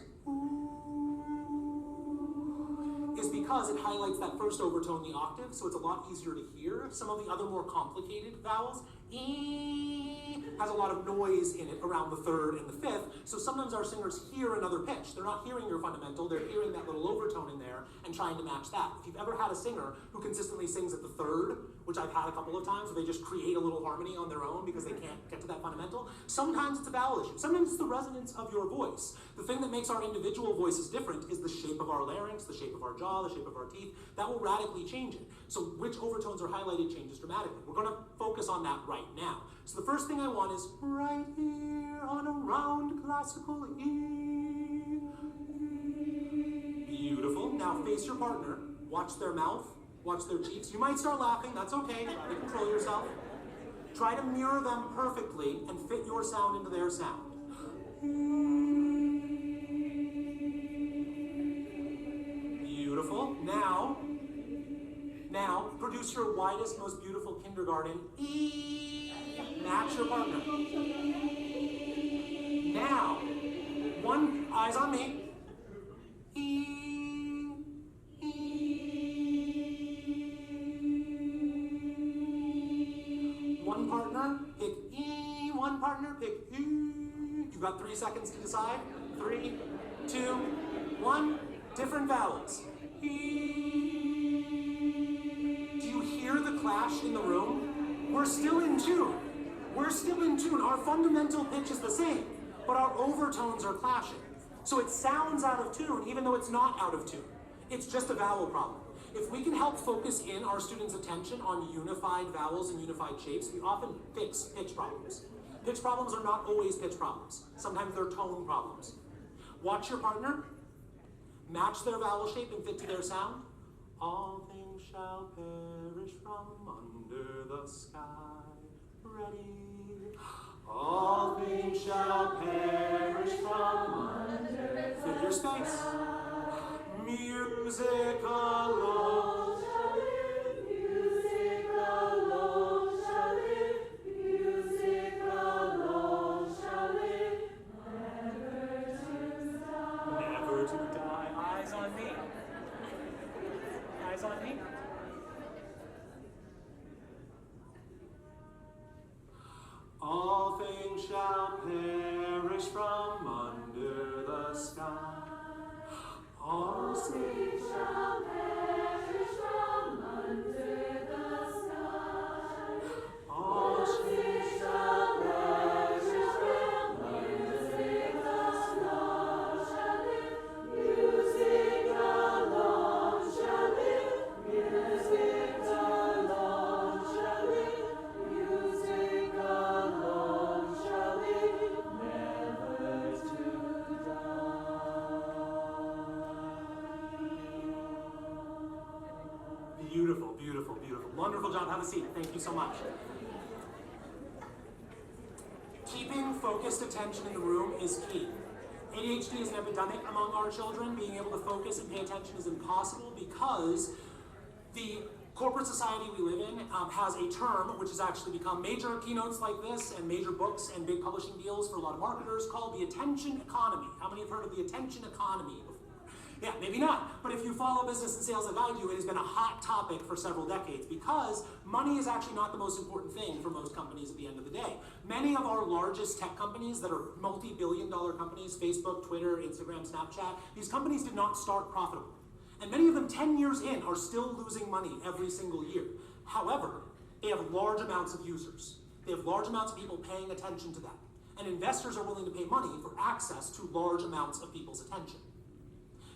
is because it highlights that first overtone, the octave, so it's a lot easier to hear. Some of the other more complicated vowels, e, has a lot of noise in it around the 3rd and the 5th, so sometimes our singers hear another pitch. They're not hearing your fundamental, they're hearing that little overtone in there and trying to match that. If you've ever had a singer who consistently sings at the 3rd, which I've had a couple of times, where they just create a little harmony on their own because they can't get to that fundamental, sometimes it's a vowel issue. Sometimes it's the resonance of your voice. The thing that makes our individual voices different is the shape of our larynx, the shape of our jaw, the shape of our teeth. That will radically change it. So which overtones are highlighted changes dramatically. We're going to focus on that right now. So the first thing I want is right here on a round classical E. Beautiful. Now face your partner. Watch their mouth. Watch their cheeks. You might start laughing. That's okay. Try to control yourself. Try to mirror them perfectly and fit your sound into their sound. Beautiful. Now, produce your widest, most beautiful kindergarten E. Match your partner. Now, one, eyes on me. E. One partner, pick E. One partner, pick E. You've got 3 seconds to decide. 3, 2, 1. Different vowels. E. Do you hear the clash in the room? We're still in tune. We're still in tune. Our fundamental pitch is the same, but our overtones are clashing. So it sounds out of tune, even though it's not out of tune. It's just a vowel problem. If we can help focus in our students' attention on unified vowels and unified shapes, we often fix pitch problems. Pitch problems are not always pitch problems. Sometimes they're tone problems. Watch your partner. Match their vowel shape and fit to their sound. All things shall perish from under the sky. Ready? All things shall perish from under. Fit your space. Music alone shall live. Music alone shall live. Music alone shall live. Never to die. Never to die. Eyes on me. Eyes on me. All things shall perish from under the sky. All things shall perish from under the sky. All things shall perish from under the sky. Music alone shall live. Music Beautiful, beautiful, beautiful. Wonderful job. Have a seat. Thank you so much. Keeping focused attention in the room is key. ADHD is an epidemic among our children. Being able to focus and pay attention is impossible because the corporate society we live in has a term which has actually become major keynotes like this and major books and big publishing deals for a lot of marketers called the attention economy. How many have heard of the attention economy before? Yeah, maybe not. But if you follow business and sales like I do, it has been a hot topic for several decades because money is actually not the most important thing for most companies at the end of the day. Many of our largest tech companies that are multi-billion-dollar companies, Facebook, Twitter, Instagram, Snapchat, these companies did not start profitable. And many of them 10 years in are still losing money every single year. However, they have large amounts of users. They have large amounts of people paying attention to them. And investors are willing to pay money for access to large amounts of people's attention.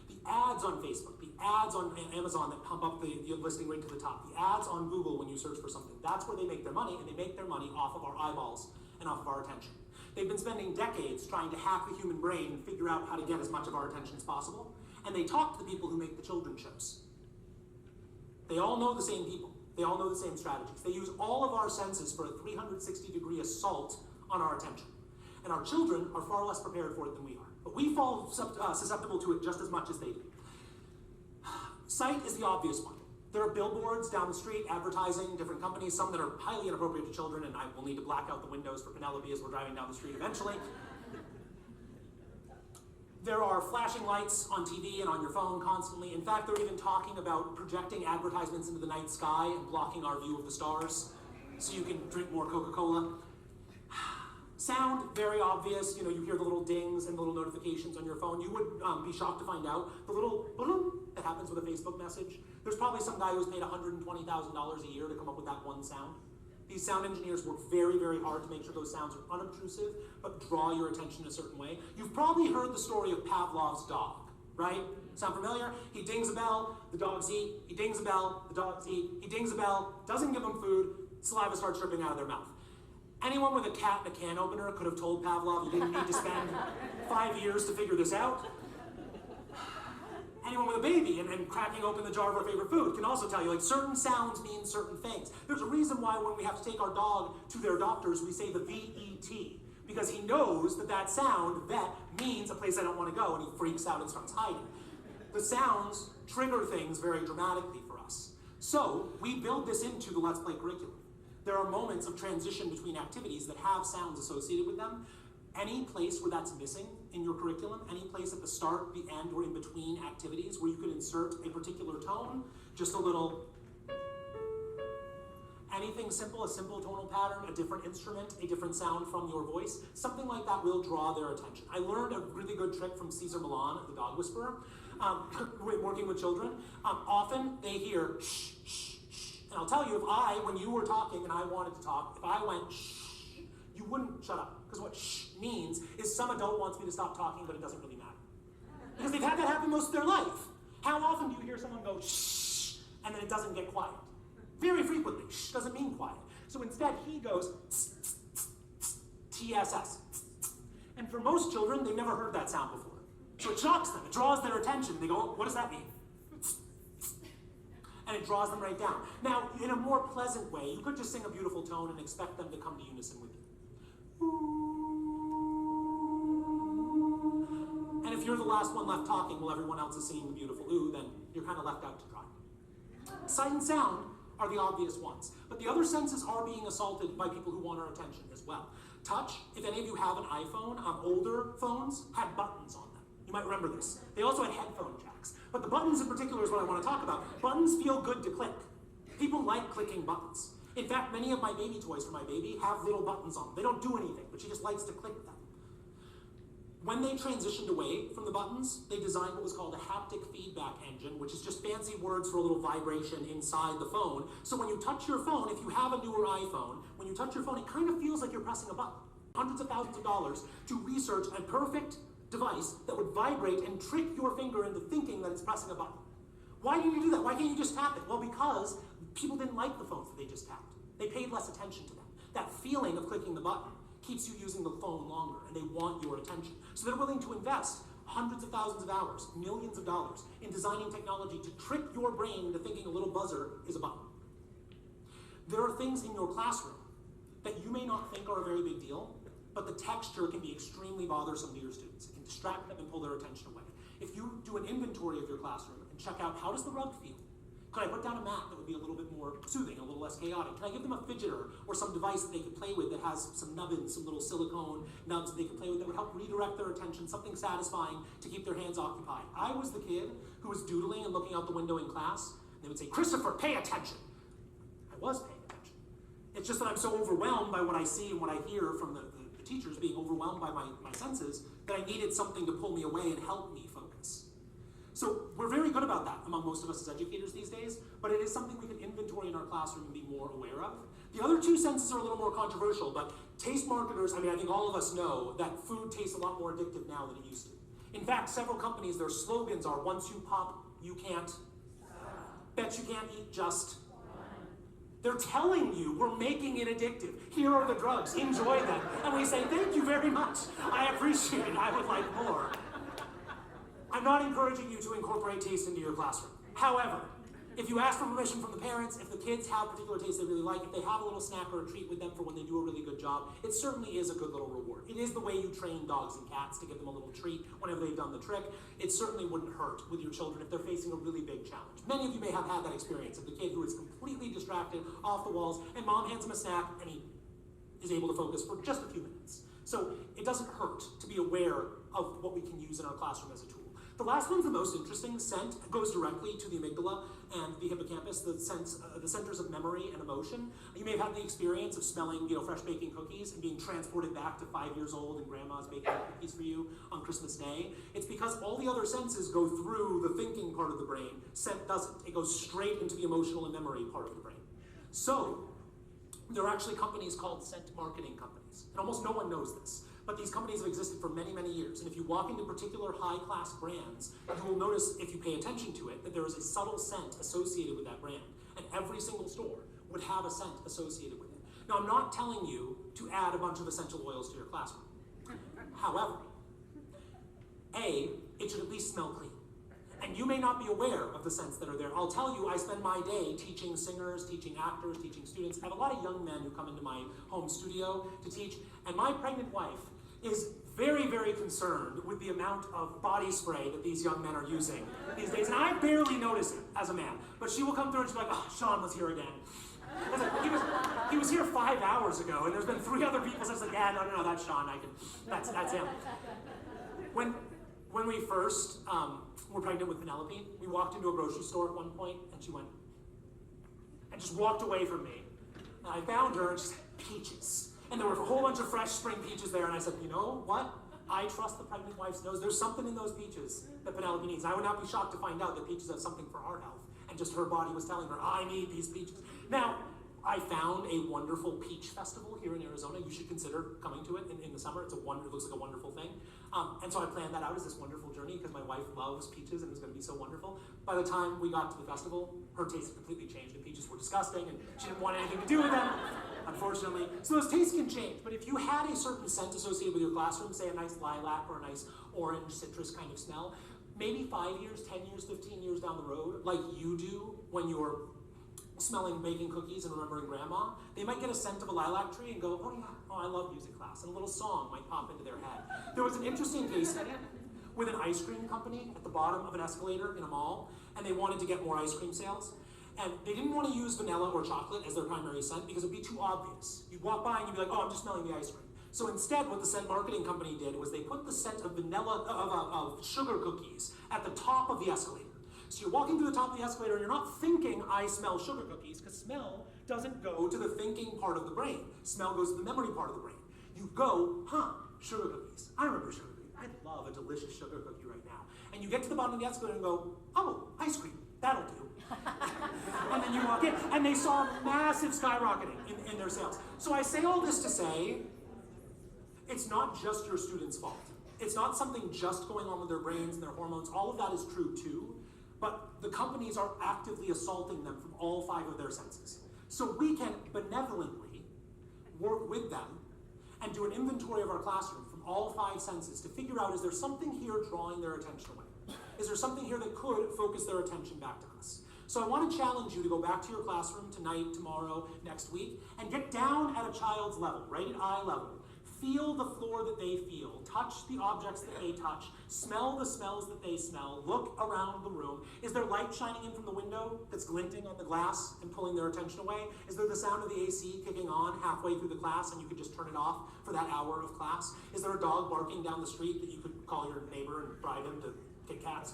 The ads on Facebook, the ads on Amazon that pump up the listing right to the top, the ads on Google when you search for something, that's where they make their money, and they make their money off of our eyeballs and off of our attention. They've been spending decades trying to hack the human brain and figure out how to get as much of our attention as possible, and they talk to the people who make the children's shows. They all know the same people. They all know the same strategies. They use all of our senses for a 360-degree assault on our attention. And our children are far less prepared for it than we are. But we fall susceptible to it just as much as they do. Sight is the obvious one. There are billboards down the street advertising different companies, some that are highly inappropriate to children, and I will need to black out the windows for Penelope as we're driving down the street eventually. There are flashing lights on TV and on your phone constantly. In fact, they're even talking about projecting advertisements into the night sky and blocking our view of the stars so you can drink more Coca-Cola. Sound, very obvious. You hear the little dings and the little notifications on your phone. You would be shocked to find out the little that happens with a Facebook message. There's probably some guy who's paid $120,000 a year to come up with that one sound. These sound engineers work very, very hard to make sure those sounds are unobtrusive, but draw your attention in a certain way. You've probably heard the story of Pavlov's dog, right? Sound familiar? He dings a bell, the dogs eat. He dings a bell, the dogs eat. He dings a bell, doesn't give them food, saliva starts dripping out of their mouth. Anyone with a cat and a can opener could have told Pavlov you didn't need to spend 5 years to figure this out. Anyone with a baby and cracking open the jar of our favorite food can also tell you, like, certain sounds mean certain things. There's a reason why when we have to take our dog to their doctors, we say the V-E-T, because he knows that sound, vet, means a place I don't want to go, and he freaks out and starts hiding. The sounds trigger things very dramatically for us. So we build this into the Let's Play curriculum. There are moments of transition between activities that have sounds associated with them. Any place where that's missing in your curriculum, any place at the start, the end, or in between activities where you could insert a particular tone, just a little, anything simple, a simple tonal pattern, a different instrument, a different sound from your voice, something like that will draw their attention. I learned a really good trick from Cesar Millan, the dog whisperer, working with children. Often they hear shh, shh, shh. And I'll tell you, when you were talking and I wanted to talk, if I went shh, you wouldn't shut up. Because what shh means is some adult wants me to stop talking, but it doesn't really matter. Because they've had that happen most of their life. How often do you hear someone go shh, and then it doesn't get quiet? Very frequently. Shh doesn't mean quiet. So instead, he goes TSS. And for most children, they've never heard that sound before. So it shocks them. It draws their attention. They go, oh, what does that mean? And it draws them right down. Now, in a more pleasant way, you could just sing a beautiful tone and expect them to come to unison with you. And if you're the last one left talking while everyone else is singing the beautiful ooh, then you're kind of left out to dry. Sight and sound are the obvious ones. But the other senses are being assaulted by people who want our attention as well. Touch, if any of you have an iPhone, older phones had buttons on them. You might remember this. They also had headphone jacks. But the buttons in particular is what I want to talk about. Buttons feel good to click. People like clicking buttons. In fact, many of my baby toys for my baby have little buttons on them. They don't do anything, but she just likes to click them. When they transitioned away from the buttons, they designed what was called a haptic feedback engine, which is just fancy words for a little vibration inside the phone. So when you touch your phone, if you have a newer iPhone, when you touch your phone, it kind of feels like you're pressing a button. Hundreds of thousands of dollars to research a perfect device that would vibrate and trick your finger into thinking that it's pressing a button. Why do you do that? Why can't you just tap it? Well, because people didn't like the phones that they just tapped. They paid less attention to them. That feeling of clicking the button keeps you using the phone longer, and they want your attention. So they're willing to invest hundreds of thousands of hours, millions of dollars in designing technology to trick your brain into thinking a little buzzer is a button. There are things in your classroom that you may not think are a very big deal, but the texture can be extremely bothersome to your students. It can distract them and pull their attention away. If you do an inventory of your classroom and check out, how does the rug feel? Could I put down a mat that would be a little bit more soothing, a little less chaotic? Can I give them a fidgeter or some device that they could play with that has some nubbins, some little silicone nubs that they could play with that would help redirect their attention, something satisfying to keep their hands occupied? I was the kid who was doodling and looking out the window in class. They would say, "Christopher, pay attention." I was paying attention. It's just that I'm so overwhelmed by what I see and what I hear from the teachers, being overwhelmed by my senses, that I needed something to pull me away and help me focus. So we're very good about that among most of us as educators these days, but it is something we can inventory in our classroom and be more aware of. The other two senses are a little more controversial, but taste marketers, I think all of us know that food tastes a lot more addictive now than it used to. In fact, several companies, their slogans are, "Once you pop, you can't. Bet you can't eat just." They're telling you, we're making it addictive. Here are the drugs, enjoy them. And we say, "Thank you very much. I appreciate it, I would like more." I'm not encouraging you to incorporate taste into your classroom. However, if you ask for permission from the parents, if the kids have particular tastes they really like, if they have a little snack or a treat with them for when they do a really good job, it certainly is a good little reward. It is the way you train dogs and cats, to give them a little treat whenever they've done the trick. It certainly wouldn't hurt with your children if they're facing a really big challenge. Many of you may have had that experience of the kid who is completely distracted, off the walls, and mom hands him a snack and he is able to focus for just a few minutes. So it doesn't hurt to be aware of what we can use in our classroom as a tool. The last one's the most interesting. Scent goes directly to the amygdala and the hippocampus, the centers of memory and emotion. You may have had the experience of smelling, fresh baking cookies and being transported back to 5 years old and grandma's baking cookies for you on Christmas Day. It's because all the other senses go through the thinking part of the brain. Scent doesn't. It goes straight into the emotional and memory part of the brain. So there are actually companies called scent marketing companies, and almost no one knows this. But these companies have existed for many, many years. And if you walk into particular high-class brands, you will notice, if you pay attention to it, that there is a subtle scent associated with that brand. And every single store would have a scent associated with it. Now, I'm not telling you to add a bunch of essential oils to your classroom. However, A, it should at least smell clean. And you may not be aware of the scents that are there. I'll tell you, I spend my day teaching singers, teaching actors, teaching students. I have a lot of young men who come into my home studio to teach, and my pregnant wife is very, very concerned with the amount of body spray that these young men are using these days. And I barely notice it as a man. But she will come through and she'll be like, "Oh, Sean was here again." I was like, he was here 5 hours ago, and there's been 3 other people since. Like, "Yeah, no, that's Sean. That's him." When we first were pregnant with Penelope, we walked into a grocery store at one point, and she went and just walked away from me. And I found her, and she said, "Peaches." And there were a whole bunch of fresh spring peaches there, and I said, "You know what? I trust the pregnant wife's nose. There's something in those peaches that Penelope needs." I would not be shocked to find out that peaches have something for our health, and just her body was telling her, "I need these peaches." Now, I found a wonderful peach festival here in Arizona. You should consider coming to it in the summer. It looks like a wonderful thing. And so I planned that out as this wonderful journey because my wife loves peaches and it was going to be so wonderful. By the time we got to the festival, her taste had completely changed. The peaches were disgusting and she didn't want anything to do with them, unfortunately. So those tastes can change. But if you had a certain scent associated with your classroom, say a nice lilac or a nice orange citrus kind of smell, maybe 5 years, 10 years, 15 years down the road, like you do when you're smelling baking cookies and remembering grandma, they might get a scent of a lilac tree and go, "Oh yeah, I love music class," and a little song might pop into their head. There was an interesting case study with an ice cream company at the bottom of an escalator in a mall, and they wanted to get more ice cream sales. And they didn't want to use vanilla or chocolate as their primary scent because it would be too obvious. You'd walk by and you'd be like, "Oh, I'm just smelling the ice cream." So instead, what the scent marketing company did was they put the scent of of sugar cookies at the top of the escalator. So you're walking through the top of the escalator and you're not thinking, "I smell sugar cookies," because smell doesn't go to the thinking part of the brain. Smell goes to the memory part of the brain. You go, "Sugar cookies. I remember sugar cookies. I love a delicious sugar cookie right now." And you get to the bottom of the escalator and go, "Oh, ice cream. That'll do." And then you walk in, and they saw massive skyrocketing in their sales. So I say all this to say, it's not just your students' fault. It's not something just going on with their brains and their hormones. All of that is true too. But the companies are actively assaulting them from all 5 of their senses. So we can benevolently work with them and do an inventory of our classroom from all 5 senses to figure out, is there something here drawing their attention away? Is there something here that could focus their attention back to us? So I want to challenge you to go back to your classroom tonight, tomorrow, next week, and get down at a child's level, right at eye level. Feel the floor that they feel, touch the objects that they touch, smell the smells that they smell, look around the room. Is there light shining in from the window that's glinting on the glass and pulling their attention away? Is there the sound of the AC kicking on halfway through the class and you could just turn it off for that hour of class? Is there a dog barking down the street that you could call your neighbor and bribe him to kick cats?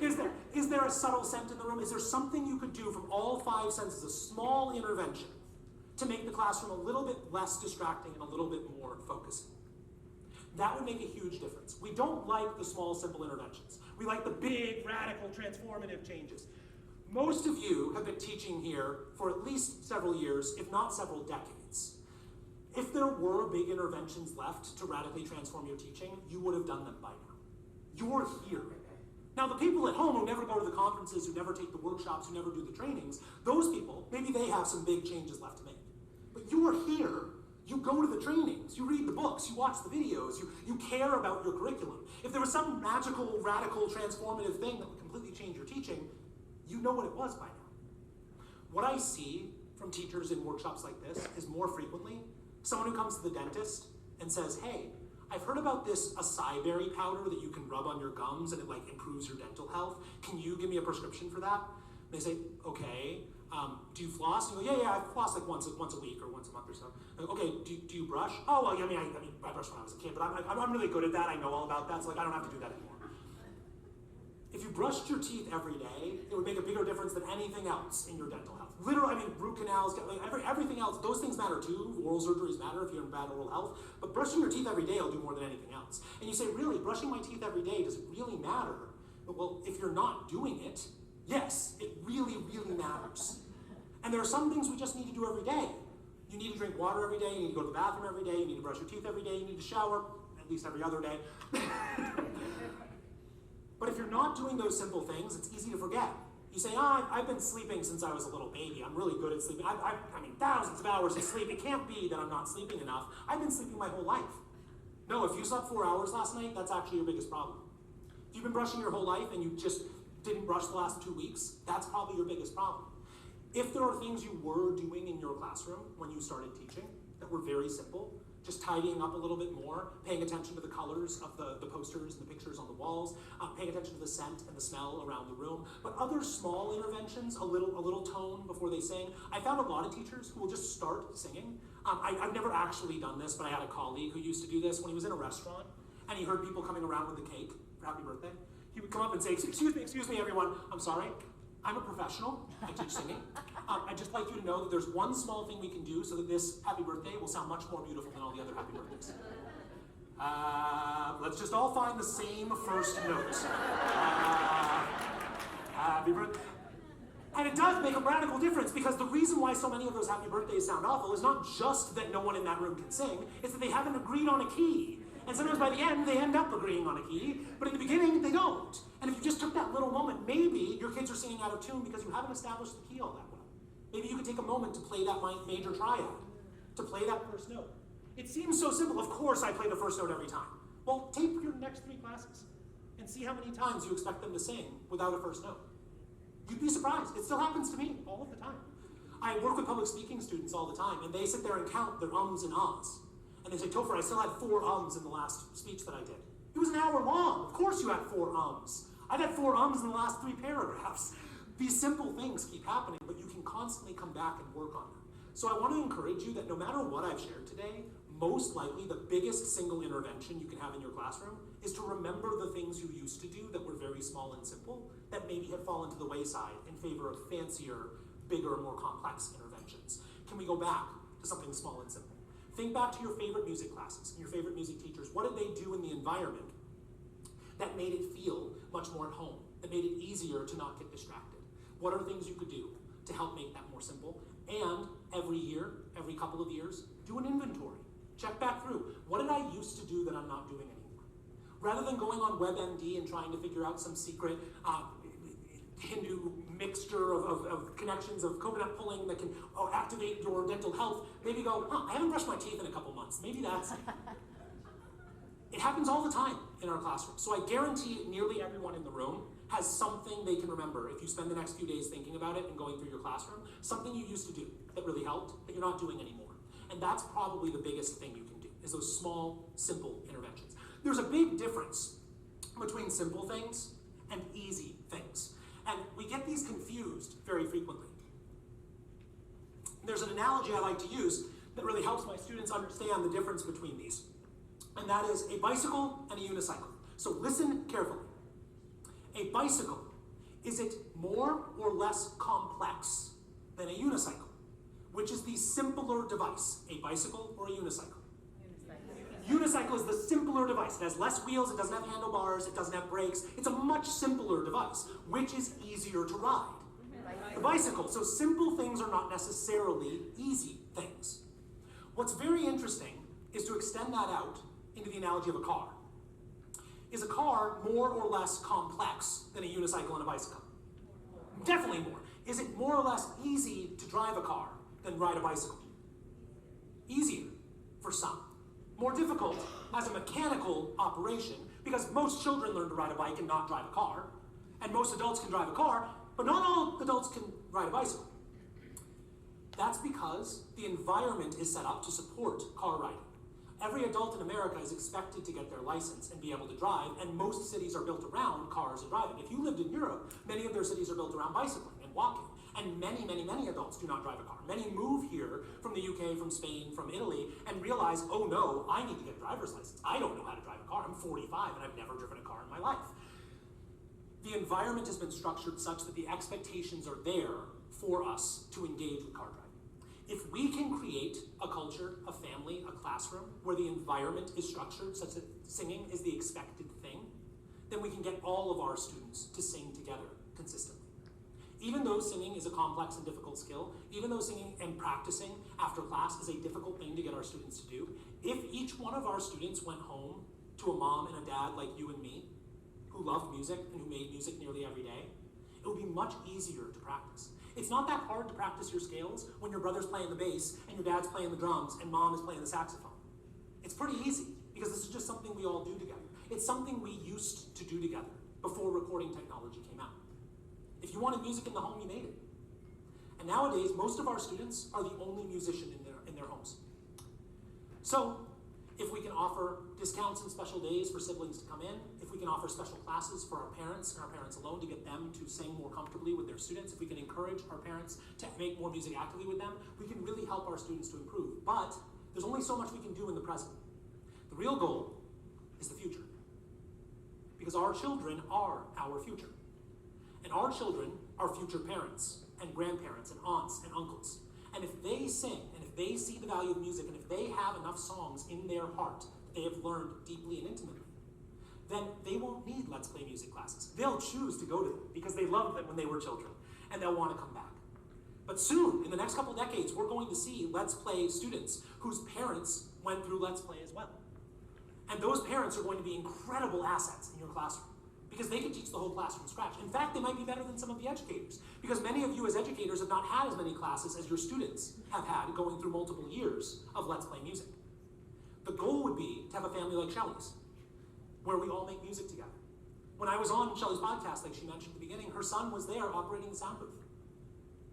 Is there a subtle scent in the room? Is there something you could do from all 5 senses, a small intervention, to make the classroom a little bit less distracting and a little bit more focusing? That would make a huge difference. We don't like the small, simple interventions. We like the big, radical, transformative changes. Most of you have been teaching here for at least several years, if not several decades. If there were big interventions left to radically transform your teaching, you would have done them by now. You're here. Now, the people at home who never go to the conferences, who never take the workshops, who never do the trainings, those people, maybe they have some big changes left to make. But you're here, you go to the trainings, you read the books, you watch the videos, you care about your curriculum. If there was some magical, radical, transformative thing that would completely change your teaching, you know what it was by now. What I see from teachers in workshops like this is more frequently someone who comes to the dentist and says, hey, I've heard about this acai berry powder that you can rub on your gums and it like improves your dental health. Can you give me a prescription for that? They say, okay. Do you floss? And you go, yeah, I floss like once a week or once a month or so. Okay, do you brush? Oh, well, I mean, I brushed when I was a kid, but I'm really good at that. I know all about that, so like I don't have to do that anymore. If you brushed your teeth every day, it would make a bigger difference than anything else in your dental health. Literally, I mean, root canals, everything else, those things matter too. Oral surgeries matter if you're in bad oral health, but brushing your teeth every day will do more than anything else. And you say, really, brushing my teeth every day, does it really matter? Well, if you're not doing it, yes, it really, really matters. And there are some things we just need to do every day. You need to drink water every day, you need to go to the bathroom every day, you need to brush your teeth every day, you need to shower at least every other day. But if you're not doing those simple things, it's easy to forget. You say, I've been sleeping since I was a little baby. I'm really good at sleeping. I mean, thousands of hours of sleep. It can't be that I'm not sleeping enough. I've been sleeping my whole life. No, if you slept 4 hours last night, that's actually your biggest problem. If you've been brushing your whole life and you just didn't brush the last 2 weeks, that's probably your biggest problem. If there are things you were doing in your classroom when you started teaching that were very simple, just tidying up a little bit more, paying attention to the colors of the posters and the pictures on the walls, paying attention to the scent and the smell around the room, but other small interventions, a little tone before they sing. I found a lot of teachers who will just start singing. I've never actually done this, but I had a colleague who used to do this when he was in a restaurant and he heard people coming around with the cake for happy birthday. He would come up and say, excuse me everyone, I'm sorry. I'm a professional, I teach singing. I'd just like you to know that there's one small thing we can do so that this happy birthday will sound much more beautiful than all the other happy birthdays. Let's just all find the same first note. Happy birthday. And it does make a radical difference because the reason why so many of those happy birthdays sound awful is not just that no one in that room can sing, it's that they haven't agreed on a key. And sometimes by the end, they end up agreeing on a key, but in the beginning, they don't. And if you just took that little moment, maybe your kids are singing out of tune because you haven't established the key all that well. Maybe you could take a moment to play that major triad, to play that first note. It seems so simple. Of course I play the first note every time. Well, tape your next 3 classes and see how many times you expect them to sing without a first note. You'd be surprised. It still happens to me all of the time. I work with public speaking students all the time, and they sit there and count their ums and ahs. And they say, Topher, I still had 4 ums in the last speech that I did. It was an hour long. Of course you had 4 ums. I've had 4 ums in the last 3 paragraphs. These simple things keep happening, but you can constantly come back and work on them. So I want to encourage you that no matter what I've shared today, most likely the biggest single intervention you can have in your classroom is to remember the things you used to do that were very small and simple that maybe have fallen to the wayside in favor of fancier, bigger, more complex interventions. Can we go back to something small and simple? Think back to your favorite music classes and your favorite music teachers. What did they do in the environment that made it feel much more at home, that made it easier to not get distracted? What are things you could do to help make that more simple? And every year, every couple of years, do an inventory. Check back through. What did I used to do that I'm not doing anymore? Rather than going on WebMD and trying to figure out some secret Hindu mixture of connections of coconut pulling that can activate your dental health, maybe go, I haven't brushed my teeth in a couple months. Maybe that's it. it happens all the time in our classroom. So I guarantee nearly everyone in the room has something they can remember if you spend the next few days thinking about it and going through your classroom, something you used to do that really helped that you're not doing anymore. And that's probably the biggest thing you can do, is those small, simple interventions. There's a big difference between simple things and easy things. And we get these confused very frequently. There's an analogy I like to use that really helps my students understand the difference between these. And that is a bicycle and a unicycle. So listen carefully. A bicycle, is it more or less complex than a unicycle? Which is the simpler device, a bicycle or a unicycle? Unicycle is the simpler device. It has less wheels, it doesn't have handlebars, it doesn't have brakes. It's a much simpler device. Which is easier to ride? The bicycle. So simple things are not necessarily easy things. What's very interesting is to extend that out into the analogy of a car. Is a car more or less complex than a unicycle and a bicycle? Definitely more. Is it more or less easy to drive a car than ride a bicycle? Easier for some. More difficult as a mechanical operation, because most children learn to ride a bike and not drive a car, and most adults can drive a car, but not all adults can ride a bicycle. That's because the environment is set up to support car riding. Every adult in America is expected to get their license and be able to drive, and most cities are built around cars and driving. If you lived in Europe, many of their cities are built around bicycling and walking, and many, many, many adults do not drive a car. Many move here from the UK, from Spain, from Italy, and realize, oh no, I need to get a driver's license. I don't know how to drive a car. I'm 45 and I've never driven a car in my life. The environment has been structured such that the expectations are there for us to engage with car driving. If we can create a culture, a family, a classroom, where the environment is structured such that singing is the expected thing, then we can get all of our students to sing together consistently. Even though singing is a complex and difficult skill, even though singing and practicing after class is a difficult thing to get our students to do, if each one of our students went home to a mom and a dad like you and me, who loved music and who made music nearly every day, it would be much easier to practice. It's not that hard to practice your scales when your brother's playing the bass and your dad's playing the drums and mom is playing the saxophone. It's pretty easy because this is just something we all do together. It's something we used to do together before recording technology came out. If you wanted music in the home, you made it. And nowadays, most of our students are the only musician in their homes. So, if we can offer discounts and special days for siblings to come in, if we can offer special classes for our parents and our parents alone to get them to sing more comfortably with their students, if we can encourage our parents to make more music actively with them, we can really help our students to improve. But there's only so much we can do in the present. The real goal is the future. Because our children are our future. And our children are future parents and grandparents and aunts and uncles. And if they sing, and if they see the value of music, and if they have enough songs in their heart that they have learned deeply and intimately, then they won't need Let's Play music classes. They'll choose to go to them because they loved them when they were children, and they'll want to come back. But soon, in the next couple decades, we're going to see Let's Play students whose parents went through Let's Play as well. And those parents are going to be incredible assets in your classroom, because they can teach the whole class from scratch. In fact, they might be better than some of the educators, because many of you as educators have not had as many classes as your students have had going through multiple years of Let's Play music. The goal would be to have a family like Shelley's, where we all make music together. When I was on Shelley's podcast, like she mentioned at the beginning, her son was there operating the sound booth.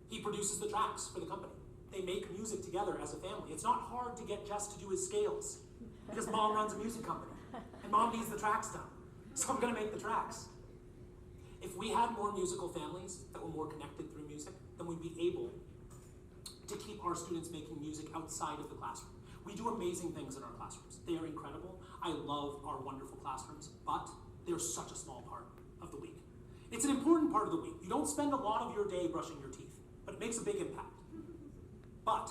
He produces the tracks for the company. They make music together as a family. It's not hard to get Jess to do his scales, because mom runs a music company, and mom needs the tracks done. So I'm going to make the tracks. If we had more musical families that were more connected through music, then we'd be able to keep our students making music outside of the classroom. We do amazing things in our classrooms. They are incredible. I love our wonderful classrooms, but they're such a small part of the week. It's an important part of the week. You don't spend a lot of your day brushing your teeth, but it makes a big impact. But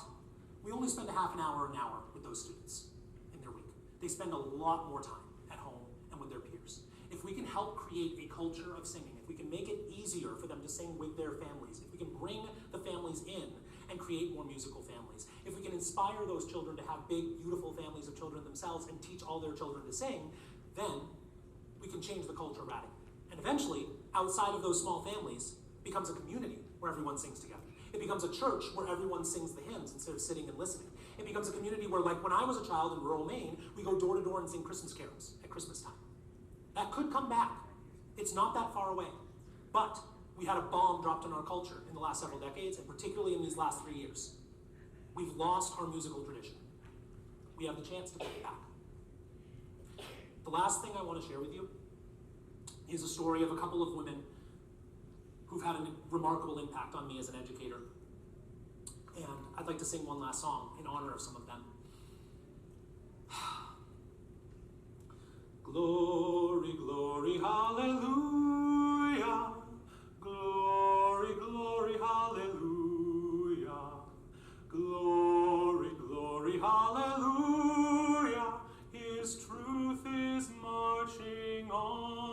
we only spend a half an hour with those students in their week. They spend a lot more time at home and with their peers. If we can help create a culture of singing, if we can make it easier for them to sing with their families, if we can bring the families in and create more musical families, if we can inspire those children to have big, beautiful families of children themselves and teach all their children to sing, then we can change the culture radically. And eventually, outside of those small families, becomes a community where everyone sings together. It becomes a church where everyone sings the hymns instead of sitting and listening. It becomes a community where, like when I was a child in rural Maine, we go door to door and sing Christmas carols at Christmas time. That could come back. It's not that far away. But we had a bomb dropped on our culture in the last several decades, and particularly in these last 3 years. We've lost our musical tradition. We have the chance to get it back. The last thing I want to share with you is a story of a couple of women who've had a remarkable impact on me as an educator. And I'd like to sing one last song in honor of some of them. Glory, glory, hallelujah. Glory, glory, hallelujah. Glory, glory, hallelujah. His truth is marching on.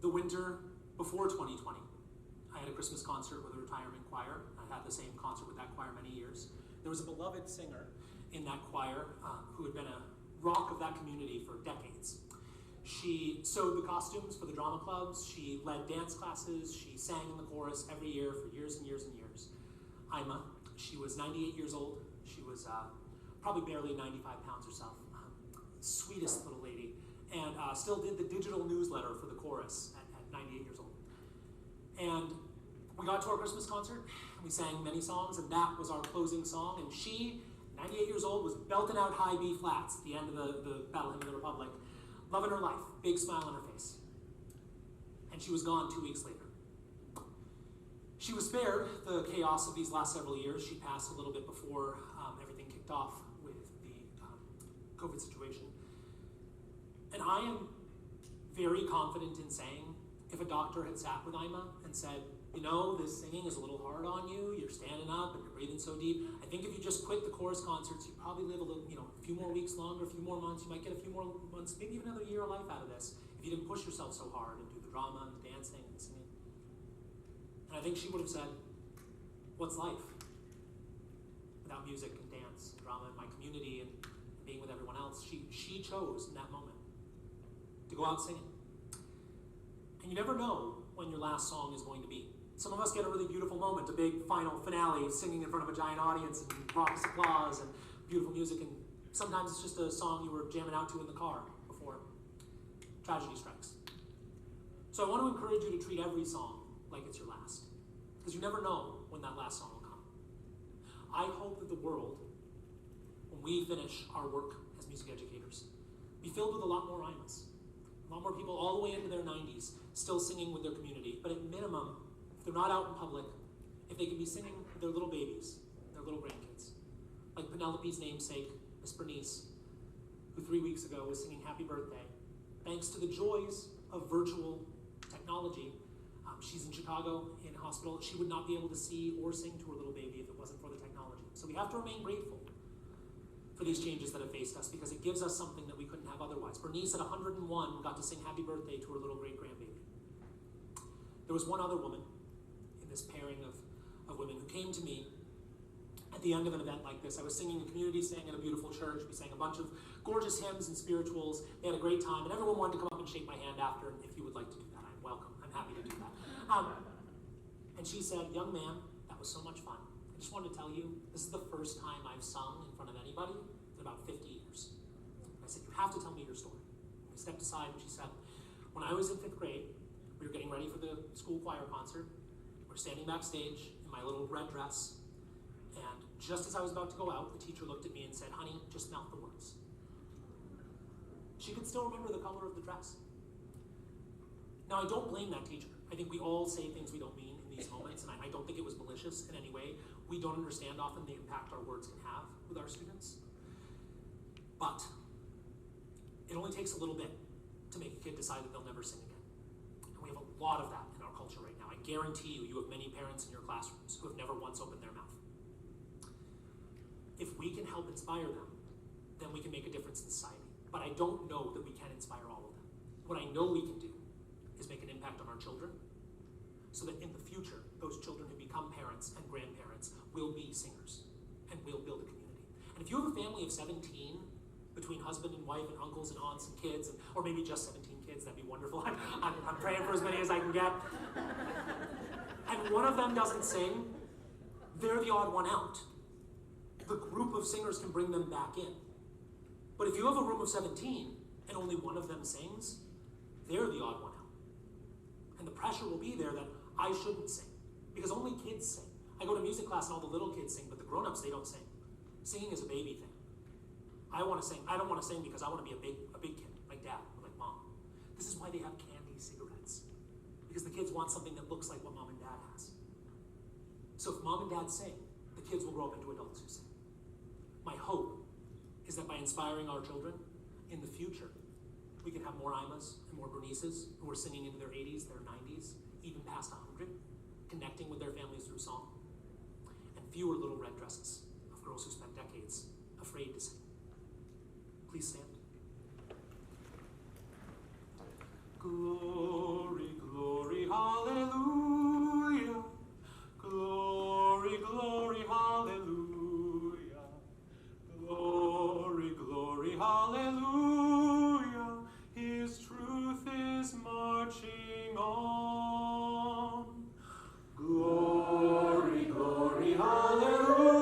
The winter before 2020, I had a Christmas concert with a retirement choir. I had the same concert with that choir many years. There was a beloved singer in that choir who had been a rock of that community for decades. She sewed the costumes for the drama clubs, she led dance classes, she sang in the chorus every year for years and years and years. Ima, she was 98 years old. She was probably barely 95 pounds herself. Sweetest little lady. And still did the digital newsletter for the chorus at 98 years old. And we got to our Christmas concert, and we sang many songs, and that was our closing song. And she, 98 years old, was belting out high B flats at the end of the Battle Hymn of the Republic, loving her life, big smile on her face. And she was gone 2 weeks later. She was spared the chaos of these last several years. She passed a little bit before everything kicked off with the COVID situation. And I am very confident in saying, if a doctor had sat with Ima and said, you know, this singing is a little hard on you, you're standing up and you're breathing so deep, I think if you just quit the chorus concerts, you'd probably live a little, a few more weeks longer, a few more months, you might get a few more months, maybe even another year of life out of this, if you didn't push yourself so hard and do the drama and the dancing and the singing. And I think she would have said, what's life without music and dance and drama and my community and being with everyone else? She chose in that moment to go out singing. And you never know when your last song is going to be. Some of us get a really beautiful moment, a big final finale, singing in front of a giant audience and raucous applause and beautiful music, and sometimes it's just a song you were jamming out to in the car before tragedy strikes. So I want to encourage you to treat every song like it's your last, because you never know when that last song will come. I hope that the world, when we finish our work as music educators, be filled with a lot more Imas, a lot more people all the way into their 90s still singing with their community, but at minimum, if they're not out in public, if they can be singing with their little babies, their little grandkids. Like Penelope's namesake, Miss Bernice, who 3 weeks ago was singing Happy Birthday. Thanks to the joys of virtual technology, she's in Chicago in a hospital. She would not be able to see or sing to her little baby if it wasn't for the technology. So we have to remain grateful for these changes that have faced us, because it gives us something that we couldn't have otherwise. Bernice at 101 got to sing Happy Birthday to her little great-grandbaby. There was one other woman in this pairing of women who came to me at the end of an event like this. I was singing, the community sang at a beautiful church. We sang a bunch of gorgeous hymns and spirituals. They had a great time, and everyone wanted to come up and shake my hand after, and if you would like to do that, I'm welcome. I'm happy to do that. And she said, young man, that was so much fun. I just wanted to tell you, this is the first time I've sung in front of anybody in about 50 years. I said, you have to tell me your story. And we stepped aside and she said, when I was in 5th grade, we were getting ready for the school choir concert. We're standing backstage in my little red dress. And just as I was about to go out, the teacher looked at me and said, honey, just mouth the words. She could still remember the color of the dress. Now, I don't blame that teacher. I think we all say things we don't mean in these moments, and I don't think it was malicious in any way. We don't understand often the impact our words can have with our students. But it only takes a little bit to make a kid decide that they'll never sing again. And we have a lot of that in our culture right now. I guarantee you, you have many parents in your classrooms who have never once opened their mouth. If we can help inspire them, then we can make a difference in society. But I don't know that we can inspire all of them. What I know we can do is make an impact on our children, so that in the future, those children who become parents and grandparents will be singers and will build a community. And if you have a family of 17, between husband and wife and uncles and aunts and kids, or maybe just 17 kids, that'd be wonderful. I'm praying for as many as I can get. and one of them doesn't sing, they're the odd one out. The group of singers can bring them back in. But if you have a room of 17 and only one of them sings, they're the odd one out. And the pressure will be there that I shouldn't sing, because only kids sing. I go to music class and all the little kids sing, but the grown-ups, they don't sing. Singing is a baby thing. I want to sing. I don't want to sing because I want to be a big kid, like dad or like mom. This is why they have candy cigarettes, because the kids want something that looks like what mom and dad has. So if mom and dad sing, the kids will grow up into adults who sing. My hope is that by inspiring our children, in the future, we can have more Imas and more Bernices who are singing into their 80s, their 90s, even past 100, connecting with their families through song, and fewer little red dresses of girls who spent decades afraid to sing. Please stand. Glory, glory, hallelujah. Glory, glory, hallelujah. Glory, glory, hallelujah. His truth is marching on. Glory, glory, hallelujah.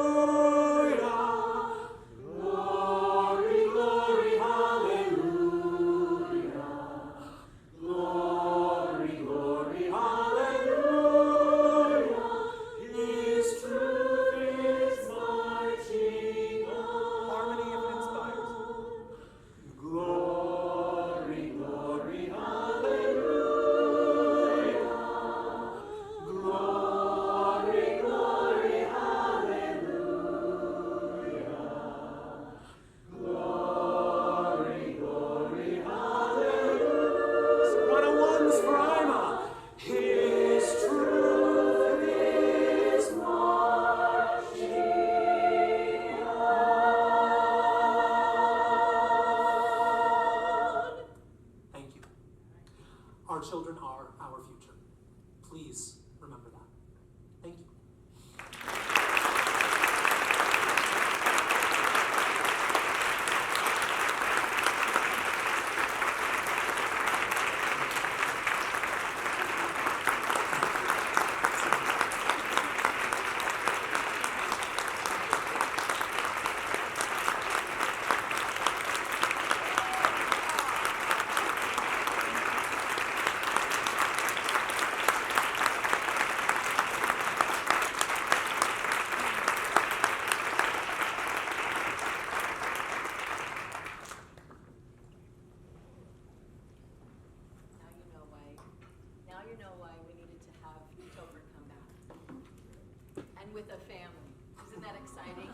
Glory, glory, hallelujah. Glory, glory, hallelujah. His truth is marching on. Harmony if it inspires. Glory, glory, hallelujah. Glory, glory, hallelujah. Glory, glory, hallelujah. Soprano ones for Ima. His truth is marching on. Thank you. Our children are our future. Please remember that. Thank you. Now you know why we needed to have Topher come back. And with a family. Isn't that exciting?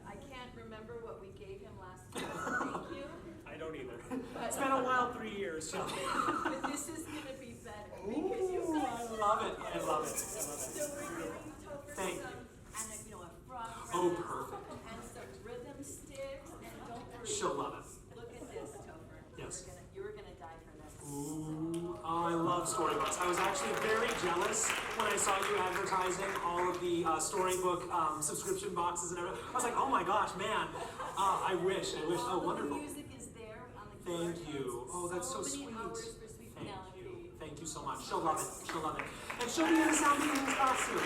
I can't remember what we gave him last year. Thank you. I don't either. It's been a wild 3 years, Shelby. But this is going to be better because you Ooh, guys I love it. I love it. I love it. So we're giving Topher Thank some, and a frog Oh, rhythm, perfect. and some rhythm sticks, and don't worry. She'll love it. Look at this, Topher. Yes. You were gonna die for this. Ooh, I love storybooks. I was actually very jealous when I saw you advertising all of the storybook subscription boxes and everything. I was like, oh my gosh, man. I wish. Oh, wonderful. The music is there on the Thank QR you. codes. Oh, that's so many sweet. hours for sweet Thank Penelope. you. Thank you so much. She'll love it. She'll love it. And she'll be in the sound meeting class soon.